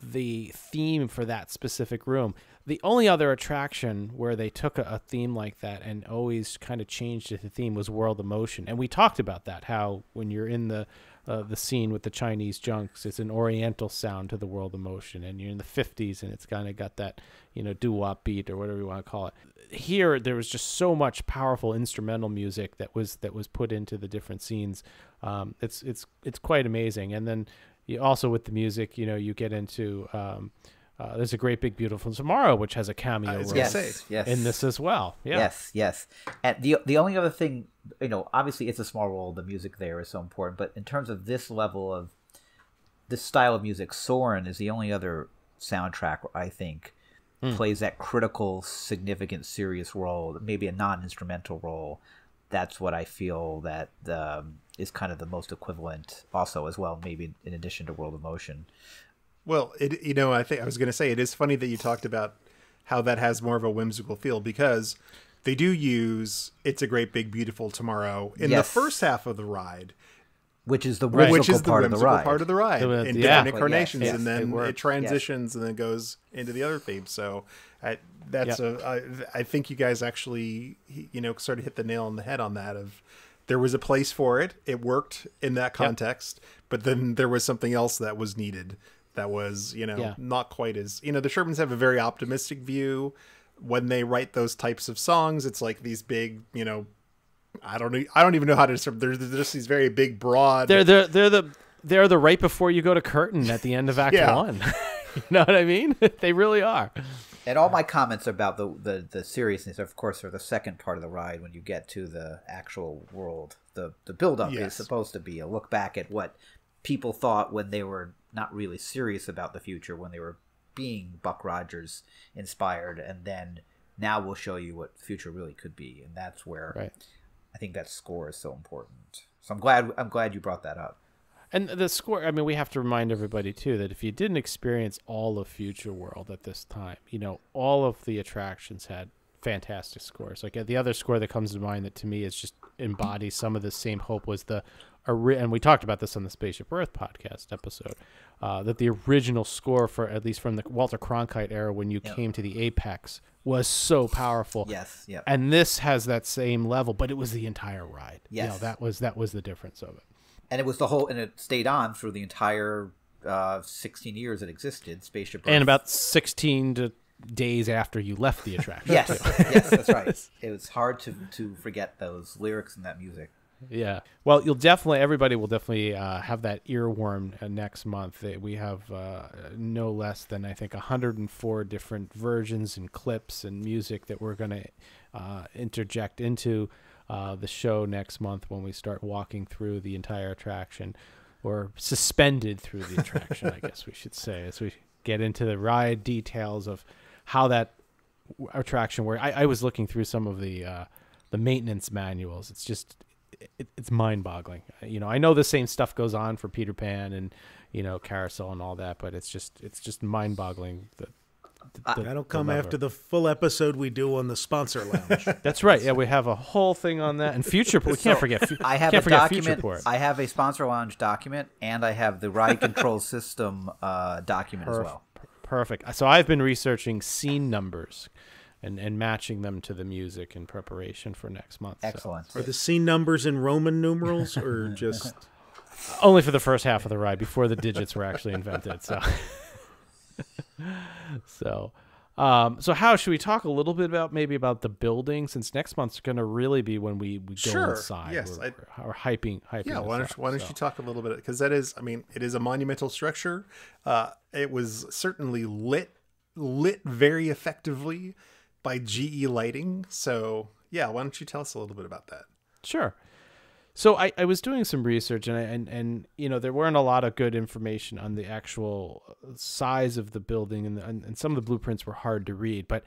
the theme for that specific room. The only other attraction where they took a theme like that and always kind of changed it to theme was World of Motion, and we talked about that. How when you're in the the scene with the Chinese junks. It's an Oriental sound to the World of Motion, and you're in the 50s, and it's kind of got that, doo-wop beat or whatever you want to call it. Here, there was just so much powerful instrumental music that was put into the different scenes. It's quite amazing. And then you also with the music, you get into there's a Great Big Beautiful Tomorrow, which has a cameo role in this as well. Yeah. Yes. And the only other thing, obviously It's a Small World, the music there is so important, but in terms of this level of this style of music, Soren is the only other soundtrack I think plays that critical, significant, serious role, maybe a non-instrumental role. That's what I feel that is kind of the most equivalent also as well, maybe in addition to World of Motion. Well, I think I was going to say, it is funny that you talked about how that has more of a whimsical feel, because they do use It's a Great Big Beautiful Tomorrow in the first half of the ride. Which is the whimsical part of the ride. In different incarnations, and then it transitions and then goes into the other theme. So I think you guys actually, sort of hit the nail on the head on that. Of there was a place for it. It worked in that context, but then there was something else that was needed. That was, not quite as, the Shermans have a very optimistic view. When they write those types of songs, it's like these big, I don't even know how to describe. There's just these very big, broad. They're the right before you go to curtain at the end of Act 1. You know what I mean? They really are. And all my comments about the seriousness, of course, are the second part of the ride when you get to the actual world. The build-up is supposed to be a look back at what people thought when they were not really serious about the future, when they were being Buck Rogers inspired, and then now we'll show you what the future really could be, and that's where I think that score is so important. So I'm glad you brought that up. And the score, I mean, we have to remind everybody too that if you didn't experience all of Future World at this time, all of the attractions had fantastic scores. Like the other score that comes to mind that to me is just embodies some of the same hope was and we talked about this on the Spaceship Earth podcast episode, that the original score for, at least from the Walter Cronkite era, when you came to the Apex, was so powerful. Yes, yeah. And this has that same level, but it was the entire ride. Yes. That was the difference of it. And it was and it stayed on through the entire 16 years it existed, Spaceship Earth. And about 16 days after you left the attraction. Yes, that's right. It was hard to forget those lyrics and that music. Yeah. Well, everybody will definitely have that earworm next month. We have no less than, I think, 104 different versions and clips and music that we're going to interject into the show next month when we start walking through the entire attraction, or suspended through the attraction, I guess we should say, as we get into the ride details of how that attraction works. I was looking through some of the maintenance manuals. It's just... It's mind-boggling. I know the same stuff goes on for Peter Pan and Carousel and all that, but it's just mind-boggling. That'll come after the full episode we do on the sponsor lounge. That's right. Yeah, we have a whole thing on that, and future. We can't forget. I have a document. I have a sponsor lounge document, and I have the ride control system document as well. Perfect. So I've been researching scene numbers and matching them to the music in preparation for next month. Excellent. Are the scene numbers in Roman numerals, or just only for the first half of the ride before the digits were actually invented? So how should we talk a little bit about the building, since next month's going to really be when we go inside. Yes, we're hyping. Yeah, why don't you talk a little bit, because that is, it is a monumental structure. It was certainly lit very effectively by GE lighting. So yeah, why don't you tell us a little bit about that? Sure. So I was doing some research, and there weren't a lot of good information on the actual size of the building, and some of the blueprints were hard to read. But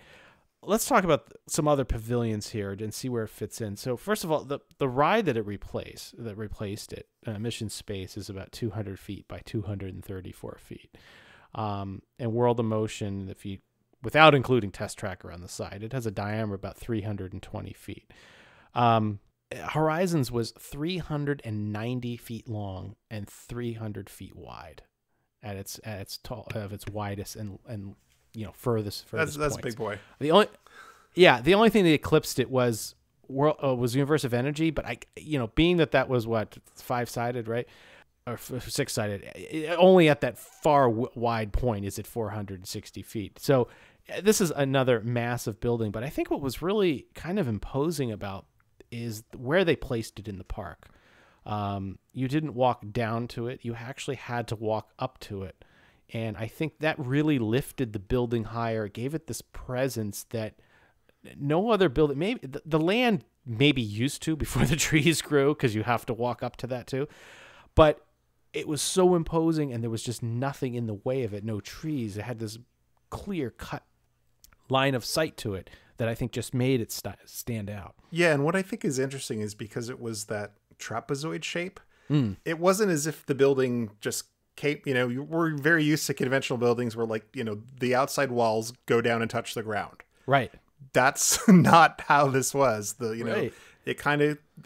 let's talk about some other pavilions here and see where it fits in. So first of all, the ride that replaced it, Mission Space, is about 200 feet by 234 feet. And World of Motion, without including Test Tracker on the side, it has a diameter of about 320 feet. Horizons was 390 feet long and 300 feet wide at its widest and furthest. That's a big boy. The only thing that eclipsed it was Universe of Energy, but being that was 5-sided, right? or six-sided. Only at that far wide point is it 460 feet. So this is another massive building. But I think what was really kind of imposing about is where they placed it in the park. You didn't walk down to it. You actually had to walk up to it. And I think that really lifted the building higher, gave it this presence that no other building, maybe the land maybe used to before the trees grew, because you have to walk up to that too. But it was so imposing, and there was just nothing in the way of it, no trees. It had this clear cut line of sight to it that I think just made it stand out. Yeah, and what I think is interesting is because it was that trapezoid shape, it wasn't as if the building just came, we're very used to conventional buildings where, like, the outside walls go down and touch the ground. Right. That's not how this was. Right. It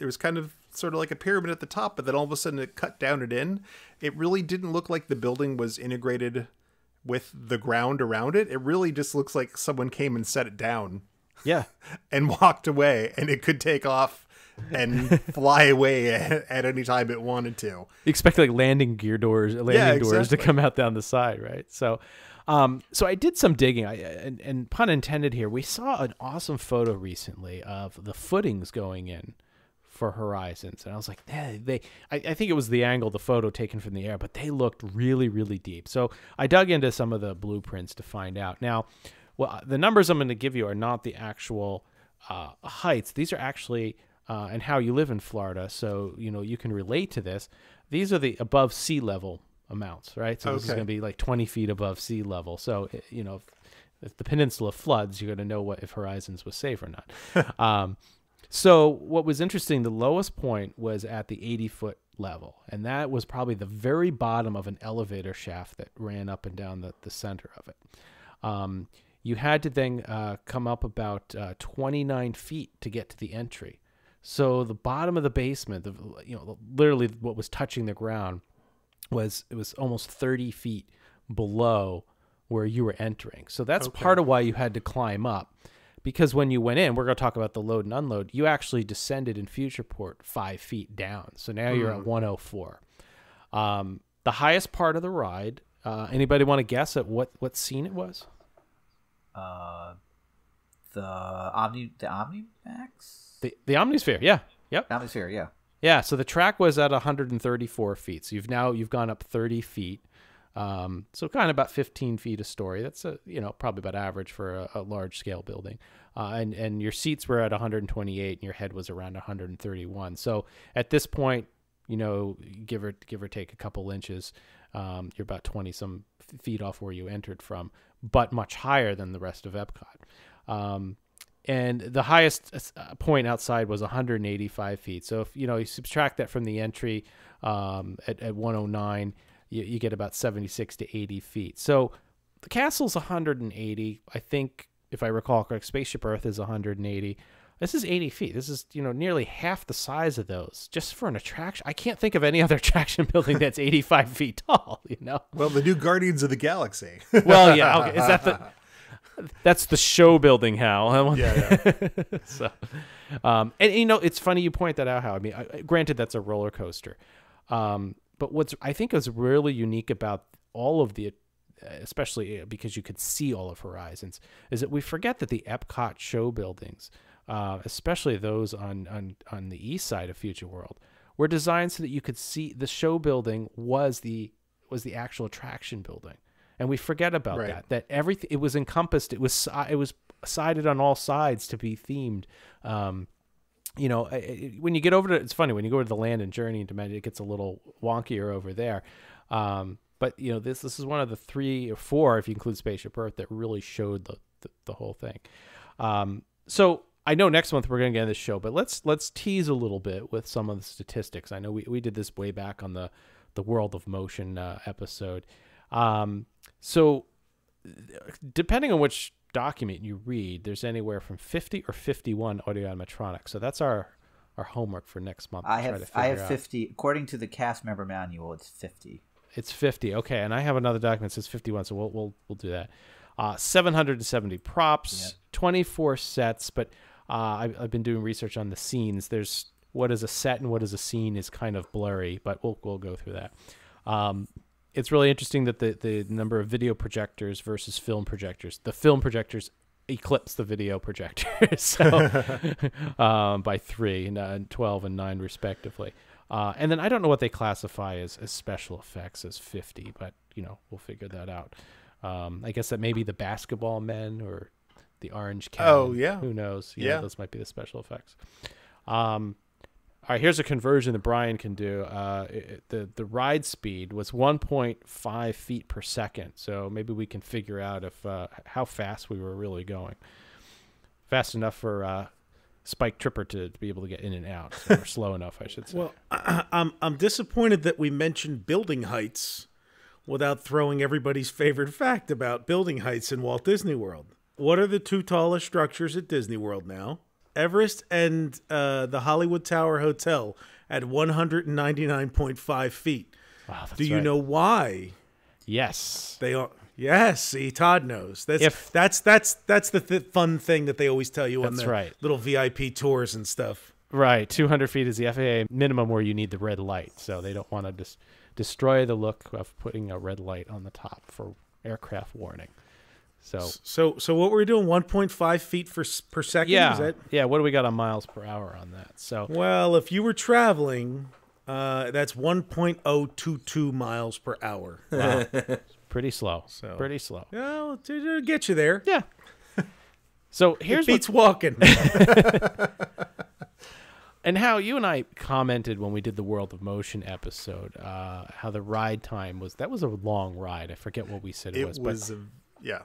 was kind of sort of like a pyramid at the top, but then all of a sudden it cut down and in. It really didn't look like the building was integrated with the ground around it. It really just looks like someone came and set it down. Yeah. And walked away, and it could take off and fly away at any time it wanted to. You expect like landing doors to come out down the side, right? So I did some digging, and pun intended here, we saw an awesome photo recently of the footings going in for Horizons. And I was like, I think it was the angle, the photo taken from the air, but they looked really, really deep. So I dug into some of the blueprints to find out. Now, well, the numbers I'm going to give you are not the actual heights. These are actually, and how you live in Florida. So, you can relate to this. These are the above sea level amounts, right? So this is going to be like 20 feet above sea level. So, if the peninsula floods, you're going to know if Horizons was safe or not. So what was interesting, the lowest point was at the 80-foot level, and that was probably the very bottom of an elevator shaft that ran up and down the center of it. You had to then come up about 29 feet to get to the entry. So the bottom of the basement, literally what was touching the ground, it was almost 30 feet below where you were entering. So that's part of why you had to climb up. Because when you went in, we're going to talk about the load and unload, you actually descended in Futureport 5 feet down. So now you're at 104. The highest part of the ride, anybody want to guess at what scene it was? The Omnimax? The Omnisphere, yeah. Yep. Omnisphere, yeah. Yeah, so the track was at 134 feet. So you've gone up 30 feet. So kind of about 15 feet a story. That's probably about average for a large scale building. And your seats were at 128 and your head was around 131. So at this point, give or take a couple inches, you're about 20 some feet off where you entered from, but much higher than the rest of EPCOT. And the highest point outside was 185 feet. So if you subtract that from the entry at 109, you get about 76 to 80 feet. So the castle's 180. I think, if I recall correct, Spaceship Earth is 180. This is 80 feet. This is, nearly half the size of those just for an attraction. I can't think of any other attraction building that's 85 feet tall, Well, the new Guardians of the Galaxy. Well, yeah. Okay. Is that that's the show building, Hal. Yeah. So, and it's funny you point that out, Hal. I mean, granted, that's a roller coaster. But what I think is really unique about all of the, especially because you could see all of Horizons, is that we forget that the EPCOT show buildings, especially those on the east side of Future World, were designed so that you could see the show building was the actual attraction building, and we forget about that everything, it was encompassed. It was sided on all sides to be themed. When you get over to, it's funny, when you go to the land and journey into Magic, it gets a little wonkier over there. But this is one of the 3 or 4, if you include Spaceship Earth, that really showed the whole thing. So I know next month we're going to get into this show, but let's tease a little bit with some of the statistics. I know we did this way back on the World of Motion episode. So depending on which document you read, there's anywhere from 50 or 51 audio animatronics. So that's our homework for next month. I have 50. According to the cast member manual, it's 50. It's 50. Okay, and I have another document that says 51, so we'll do that. 770 props, 24 sets, but I've been doing research on the scenes. There's what is a set and what is a scene is kind of blurry, but we'll go through that. It's really interesting that the number of video projectors versus film projectors. The film projectors eclipse the video projectors so by 3 and 12 and 9 respectively. And then I don't know what they classify as special effects as 50, but we'll figure that out. I guess that may be the basketball men or the orange cannon. Oh yeah, who knows? Yeah, those might be the special effects. All right, here's a conversion that Brian can do. The ride speed was 1.5 feet per second, so maybe we can figure out if how fast we were really going. Fast enough for Spike Tripper to be able to get in and out, or slow enough, I should say. Well, I'm disappointed that we mentioned building heights without throwing everybody's favorite fact about building heights in Walt Disney World. What are the 2 tallest structures at Disney World now? Everest and the Hollywood Tower Hotel at 199.5 feet. Wow, that's Do you right. know why? Yes. They are. Yes, see, Todd knows. That's the fun thing that they always tell you on That's the right. little VIP tours and stuff. Right, 200 feet is the FAA minimum where you need the red light, so they don't want to destroy the look of putting a red light on the top for aircraft warning. So what were we doing? 1.5 feet per second? Yeah, Is that... yeah. What do we got on miles per hour on that? So well, if you were traveling, that's 1.022 miles per hour. Wow. Pretty slow. Pretty slow. Well, to get you there. Yeah. So here's it beats what... walking. And how you and I commented when we did the World of Motion episode, how the ride time was. That was a long ride. I forget what we said it was. Yeah.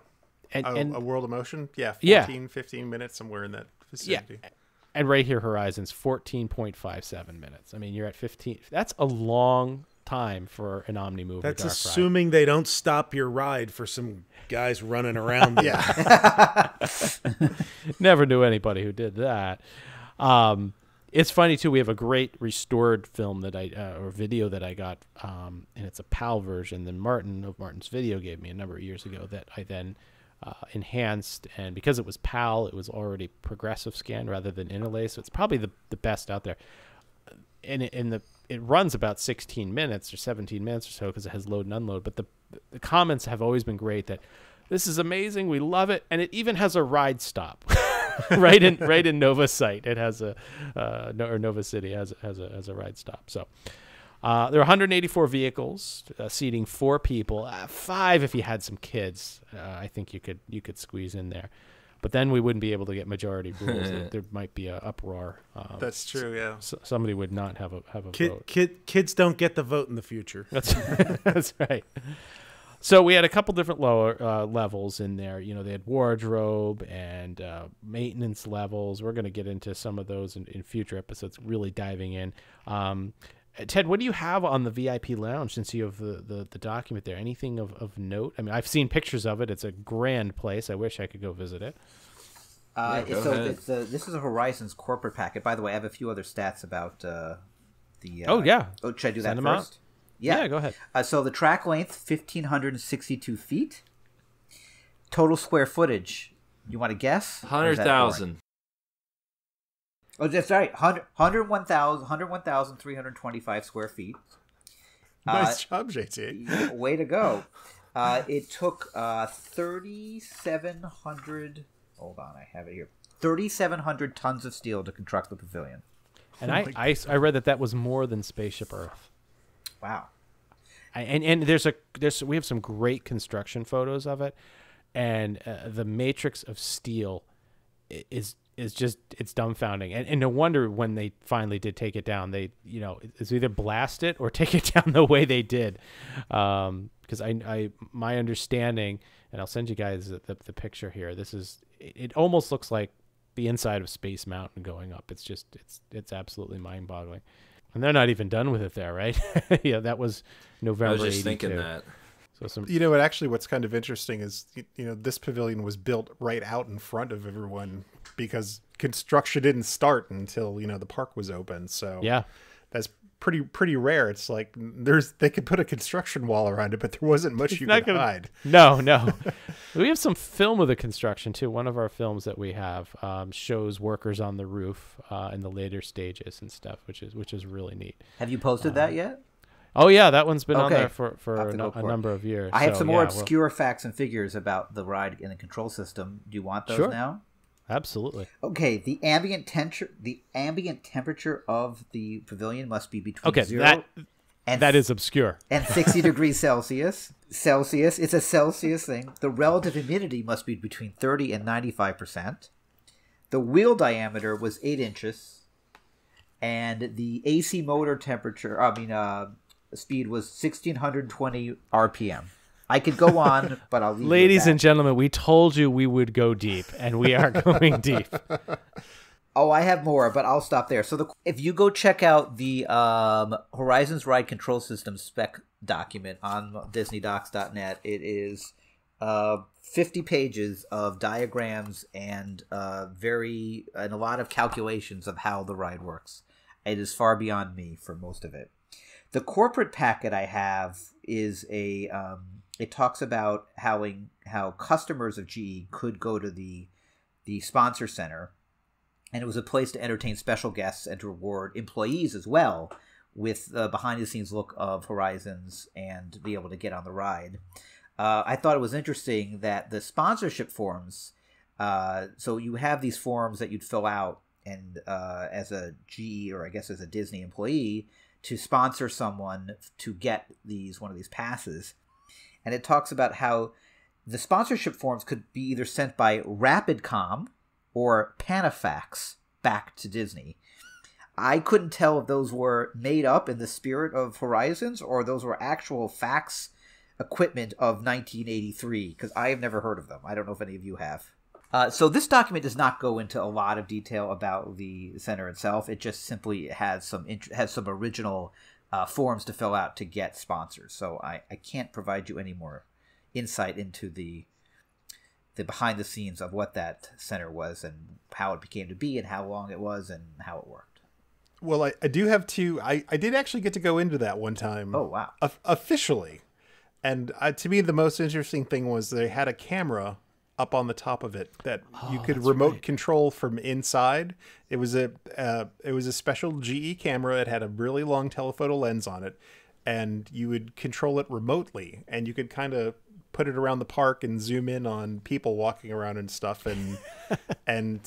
And a World of Motion? Yeah, 15 minutes, somewhere in that vicinity. Yeah. And right here, Horizon's 14.57 minutes. I mean, you're at 15. That's a long time for an Omni-Move. That's dark assuming ride. they don't stop your ride for some guys running around. Yeah. Never knew anybody who did that. It's funny too. We have a great restored film that or video that I got, and it's a PAL version. Then Martin of Martin's Video gave me a number of years ago that I then enhanced, and because it was PAL, it was already progressive scan rather than interlay. So it's probably the best out there. And it runs about 16 minutes or 17 minutes or so because it has load and unload. But the comments have always been great that this is amazing, we love it, and it even has a ride stop. right in Nova site, it has a or Nova City has a ride stop. So there are 184 vehicles seating 4 people, 5 if you had some kids. I think you could squeeze in there, but then we wouldn't be able to get majority rules. There might be an uproar. That's true. Yeah, somebody would not have a vote. Kids don't get the vote in the future. That's right. So we had a couple different lower levels in there. They had wardrobe and maintenance levels. We're going to get into some of those in future episodes, really diving in. Ted, what do you have on the VIP lounge since you have the document there? Anything of note? I mean, I've seen pictures of it. It's a grand place. I wish I could go visit it. This is a Horizons corporate packet. By the way, I have a few other stats about the... oh, yeah. Oh, should I do Send that them first? out. Yeah, go ahead. So the track length, 1,562 feet. Total square footage, you want to guess? 100,000. Oh, that's right. 101,325 square feet. Nice job, JT. Way to go. It took 3,700... Hold on, I have it here. 3,700 tons of steel to construct the pavilion. And I read that was more than Spaceship Earth. Wow. And we have some great construction photos of it, and the matrix of steel is just, it's dumbfounding, and no wonder when they finally did take it down, they it's either blast it or take it down the way they did, because my understanding, and I'll send you guys the picture here. It almost looks like the inside of Space Mountain going up. It's absolutely mind-boggling. And they're not even done with it there, right? Yeah, that was November 82. I was just thinking that. So what's kind of interesting is, this pavilion was built right out in front of everyone because construction didn't start until, the park was open. So yeah, that's pretty rare. It's like they could put a construction wall around it, but there wasn't much you could hide. No. We have some film of the construction too. One of our films that we have shows workers on the roof in the later stages and stuff, which is really neat. Have you posted that yet? Oh yeah, that one's been on there for a number of years. I have some more obscure facts and figures about the ride and the control system. Do you want those now? Absolutely. Okay, the ambient temperature of the pavilion must be between 0 and that is obscure. And 60 degrees Celsius. It's a Celsius thing. The relative humidity must be between 30 and 95%. The wheel diameter was 8 inches, and the AC motor speed was 1620 RPM. I could go on, but I'll leave Ladies and gentlemen, we told you we would go deep, and we are going deep. Oh, I have more, but I'll stop there. So if you go check out the Horizons Ride Control System spec document on DisneyDocs.net, it is 50 pages of diagrams and a lot of calculations of how the ride works. It is far beyond me for most of it. The corporate packet I have is it talks about how customers of GE could go to the sponsor center, and it was a place to entertain special guests and to reward employees as well with the behind-the-scenes look of Horizons and be able to get on the ride. I thought it was interesting that the sponsorship forms, so you have these forms that you'd fill out and as a GE or I guess as a Disney employee to sponsor someone to get one of these passes. And it talks about how the sponsorship forms could be either sent by RapidCom or Panafax back to Disney. I couldn't tell if those were made up in the spirit of Horizons or those were actual fax equipment of 1983, because I have never heard of them. I don't know if any of you have. So this document does not go into a lot of detail about the center itself. It just simply has some original forms to fill out to get sponsors. So I can't provide you any more insight into the behind the scenes of what that center was and how it became to be and how long it was and how it worked. Well, I do have two. I did actually get to go into that one time. Oh, wow. Officially. And to me, the most interesting thing was they had a camera up on the top of it that you could remote control from inside. It was a special GE camera. It had a really long telephoto lens on it, and you would control it remotely, and you could kind of put it around the park and zoom in on people walking around and stuff. And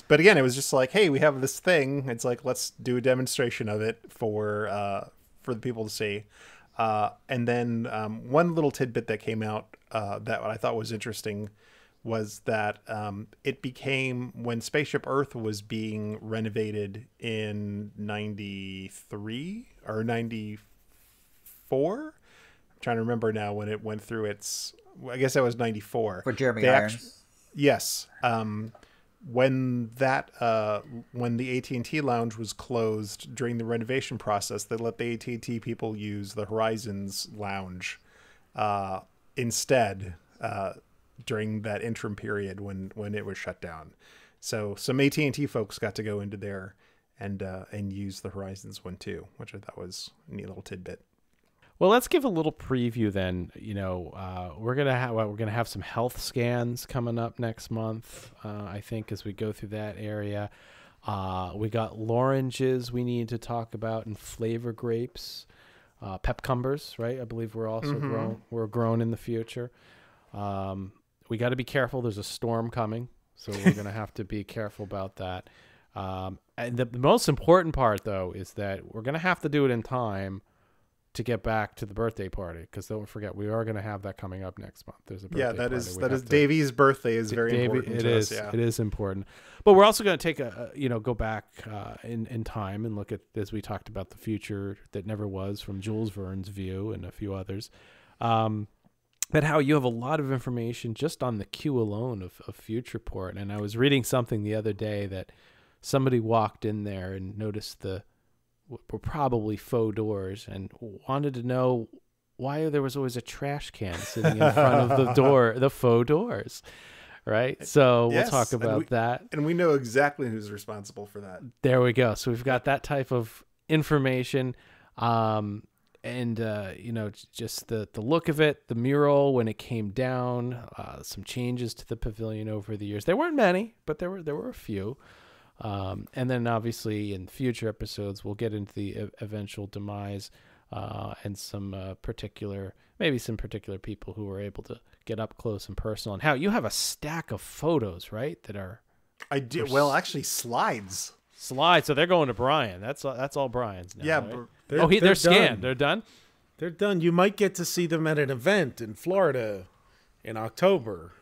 but again, it was just like, hey, we have this thing. It's like, let's do a demonstration of it for the people to see. And then one little tidbit that came out that I thought was interesting was that it became, when Spaceship Earth was being renovated in 93 or 94. I'm trying to remember now when it went through its, I guess that was 94. For Jeremy Irons. Yes. When the AT&T lounge was closed during the renovation process, they let the AT&T people use the Horizons lounge instead during that interim period when it was shut down. So some AT&T folks got to go into there and use the Horizons one too, which I thought was a neat little tidbit. Well, let's give a little preview then. You know, we're gonna have some health scans coming up next month. I think as we go through that area, we got loranges we need to talk about and flavor grapes, pepcumbers, right? I believe we're also grown in the future. We got to be careful. There's a storm coming, so we're gonna have to be careful about that. And the most important part, though, is that we're gonna have to do it in time to get back to the birthday party, because don't forget, we are going to have that coming up next month. There's a birthday party. That is Davey's birthday is very important to us. Yeah. It is important. But we're also going to take go back in time and look at, as we talked about, the future that never was from Jules Verne's view and a few others. But how you have a lot of information just on the queue alone of Futureport. And I was reading something the other day that somebody walked in there and noticed were probably faux doors and wanted to know why there was always a trash can sitting in front of the door, the faux doors, right? So we'll talk about that. And we know exactly who's responsible for that. There we go. So we've got that type of information. And just the look of it, the mural when it came down, some changes to the pavilion over the years. There weren't many, but there were a few. And then obviously in future episodes, we'll get into the eventual demise and some particular people who were able to get up close and personal. And how you have a stack of photos, right? That are I do. Well, actually, slides. So they're going to Brian. That's all Brian's now. Yeah, right? They're scanned. Done. They're done. They're done. You might get to see them at an event in Florida in October.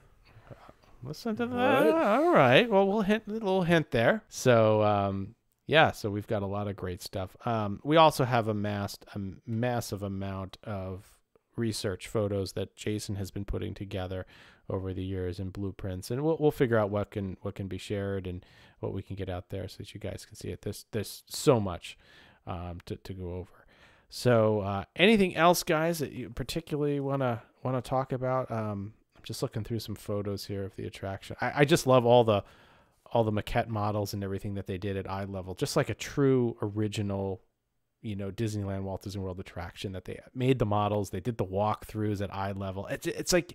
Listen to that. All right. Well, we'll hint a little hint there. So, so we've got a lot of great stuff. We also have amassed a massive amount of research photos that Jason has been putting together over the years and blueprints, and we'll figure out what can be shared and what we can get out there so that you guys can see it. There's so much to go over. So anything else, guys, that you particularly want to talk about? I'm just looking through some photos here of the attraction. I just love all the maquette models and everything that they did at eye level, just like a true original, Disneyland Walt Disney World attraction, that they made the models, they did the walkthroughs at eye level. It's like,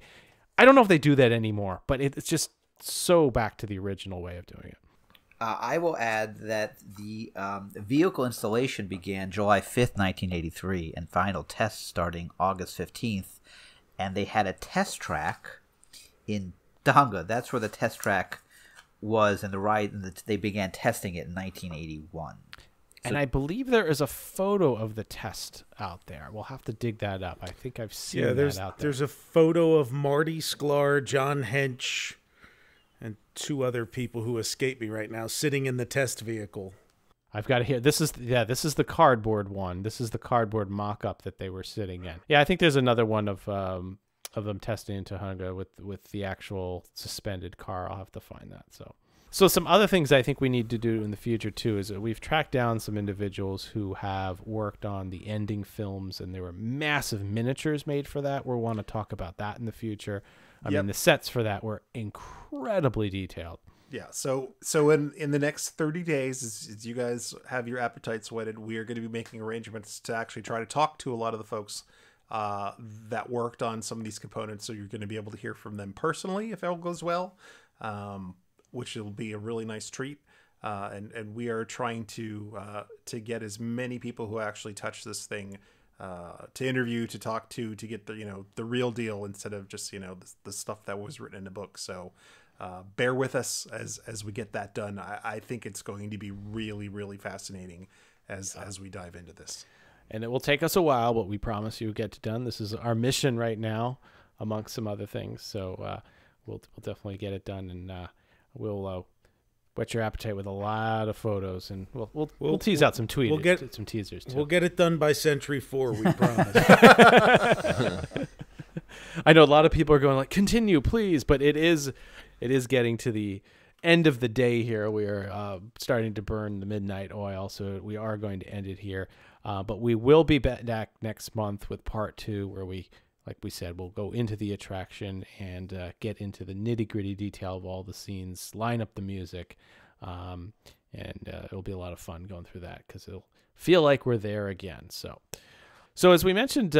I don't know if they do that anymore, but it's just so back to the original way of doing it. I will add that the vehicle installation began July 5th, 1983, and final tests starting August 15th. And they had a test track in Tonga. That's where the test track was, and they began testing it in 1981. And I believe there is a photo of the test out there. We'll have to dig that up. I think I've seen that out there. There's a photo of Marty Sklar, John Hench, and two other people who escape me right now sitting in the test vehicle. I've got it here. This is the cardboard one. This is the cardboard mock-up that they were sitting in. Yeah, I think there's another one of them testing in Tonga with the actual suspended car. I'll have to find that. So some other things I think we need to do in the future too is that we've tracked down some individuals who have worked on the ending films, and there were massive miniatures made for that. We'll want to talk about that in the future. I mean, the sets for that were incredibly detailed. Yeah, so in the next 30 days, as you guys have your appetites whetted, we are going to be making arrangements to actually try to talk to a lot of the folks that worked on some of these components. So you're going to be able to hear from them personally if all goes well, which will be a really nice treat. And we are trying to get as many people who actually touch this thing to interview, to talk to get the real deal instead of just the stuff that was written in a book. So bear with us as we get that done. I think it's going to be really, really fascinating as we dive into this. And it will take us a while, but we promise you get it done. This is our mission right now, amongst some other things. So we'll definitely get it done, and we'll whet your appetite with a lot of photos, and we'll tease out some tweets. We'll get some teasers too. We'll get it done by Century 4, we promise. I know a lot of people are going like, continue, please, but it is getting to the end of the day here. We are starting to burn the midnight oil, so we are going to end it here. But we will be back next month with part 2, where we, like we said, we'll go into the attraction and get into the nitty-gritty detail of all the scenes, line up the music, and it'll be a lot of fun going through that because it'll feel like we're there again. So as we mentioned,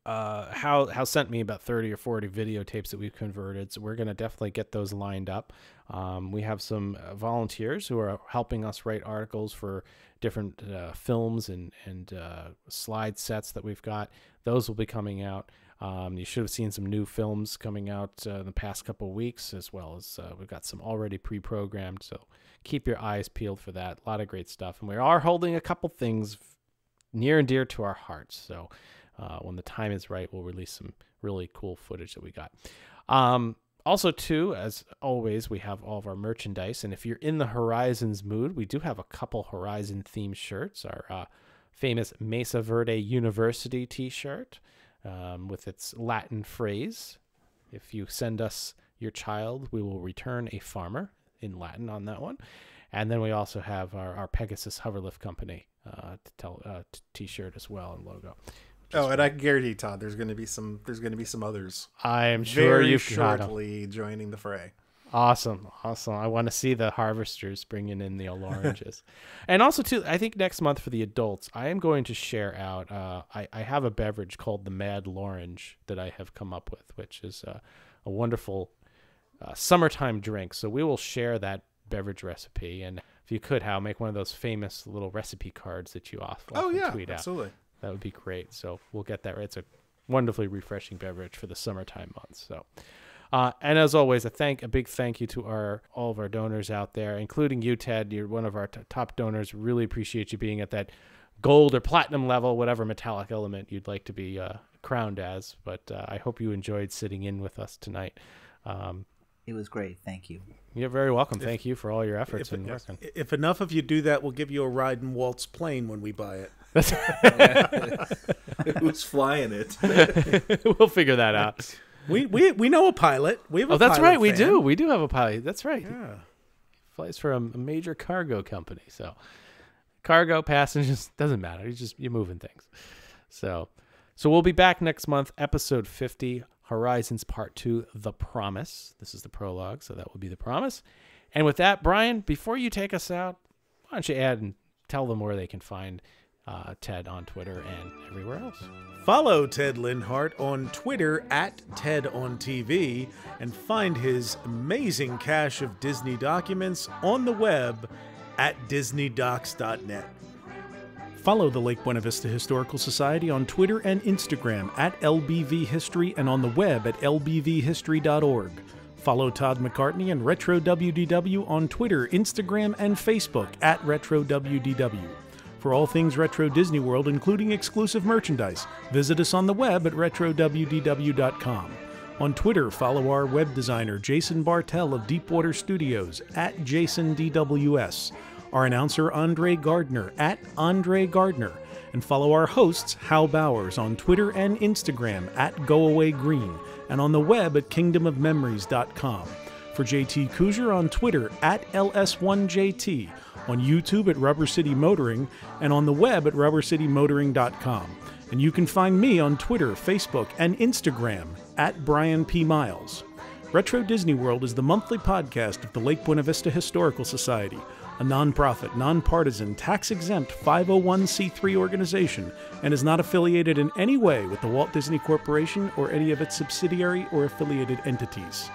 Hal sent me about 30 or 40 videotapes that we've converted, so we're going to definitely get those lined up. We have some volunteers who are helping us write articles for different films and slide sets that we've got. Those will be coming out. You should have seen some new films coming out in the past couple of weeks, as well as we've got some already pre-programmed, so keep your eyes peeled for that. A lot of great stuff, and we are holding a couple things near and dear to our hearts, so when the time is right, we'll release some really cool footage that we got. Also, too, as always, we have all of our merchandise, and if you're in the Horizons mood, we do have a couple Horizon-themed shirts. Our famous Mesa Verde University t-shirt with its Latin phrase, "If you send us your child, we will return a farmer," in Latin on that one. And then we also have our Pegasus Hoverlift Company t-shirt as well, and logo. Oh, and I can guarantee, Todd, there's going to be some others. I am sure very you've shortly joining the fray. Awesome. I want to see the harvesters bringing in the oranges. And also, too, I think next month for the adults, I am going to share out, I have a beverage called the Mad Lorange that I have come up with, which is a wonderful summertime drink. So we will share that beverage recipe. And if you could, Hal, make one of those famous little recipe cards that you often tweet out. Absolutely. That would be great. So we'll get that right. It's a wonderfully refreshing beverage for the summertime months. So, and as always, a big thank you to all of our donors out there, including you, Ted. You're one of our top donors. Really appreciate you being at that gold or platinum level, whatever metallic element you'd like to be crowned as. But I hope you enjoyed sitting in with us tonight. It was great. Thank you. You're very welcome. Thank you for all your efforts and working. If enough of you do that, we'll give you a ride in Walt's plane when we buy it. Who's flying it? We'll figure that out. We know a pilot. We have a that's pilot right. We fan. do. We do have a pilot. That's right. Yeah. Flies for a major cargo company. So cargo, passengers, doesn't matter. You're moving things. So we'll be back next month, episode 50, Horizons Part 2, The Promise. This is the prologue, so that will be The Promise. And with that, Brian, before you take us out, why don't you add and tell them where they can find Ted on Twitter and everywhere else. Follow Ted Lindhart on Twitter at TedOnTV and find his amazing cache of Disney documents on the web at DisneyDocs.net. Follow the Lake Buena Vista Historical Society on Twitter and Instagram at LBVHistory and on the web at lbvhistory.org. Follow Todd McCartney and Retro WDW on Twitter, Instagram, and Facebook at Retro WDW. For all things Retro Disney World, including exclusive merchandise, visit us on the web at retrowdw.com. On Twitter, follow our web designer Jason Bartel of Deepwater Studios at JasonDWS, our announcer Andre Gardner at Andre Gardner, and follow our hosts Hal Bowers on Twitter and Instagram at GoAwayGreen, and on the web at kingdomofmemories.com. For JT Kuzier on Twitter at LS1JT, on YouTube at Rubber City Motoring, and on the web at rubbercitymotoring.com. And you can find me on Twitter, Facebook, and Instagram at Brian P. Miles. Retro Disney World is the monthly podcast of the Lake Buena Vista Historical Society, a nonprofit, nonpartisan, tax-exempt 501c3 organization, and is not affiliated in any way with the Walt Disney Corporation or any of its subsidiary or affiliated entities.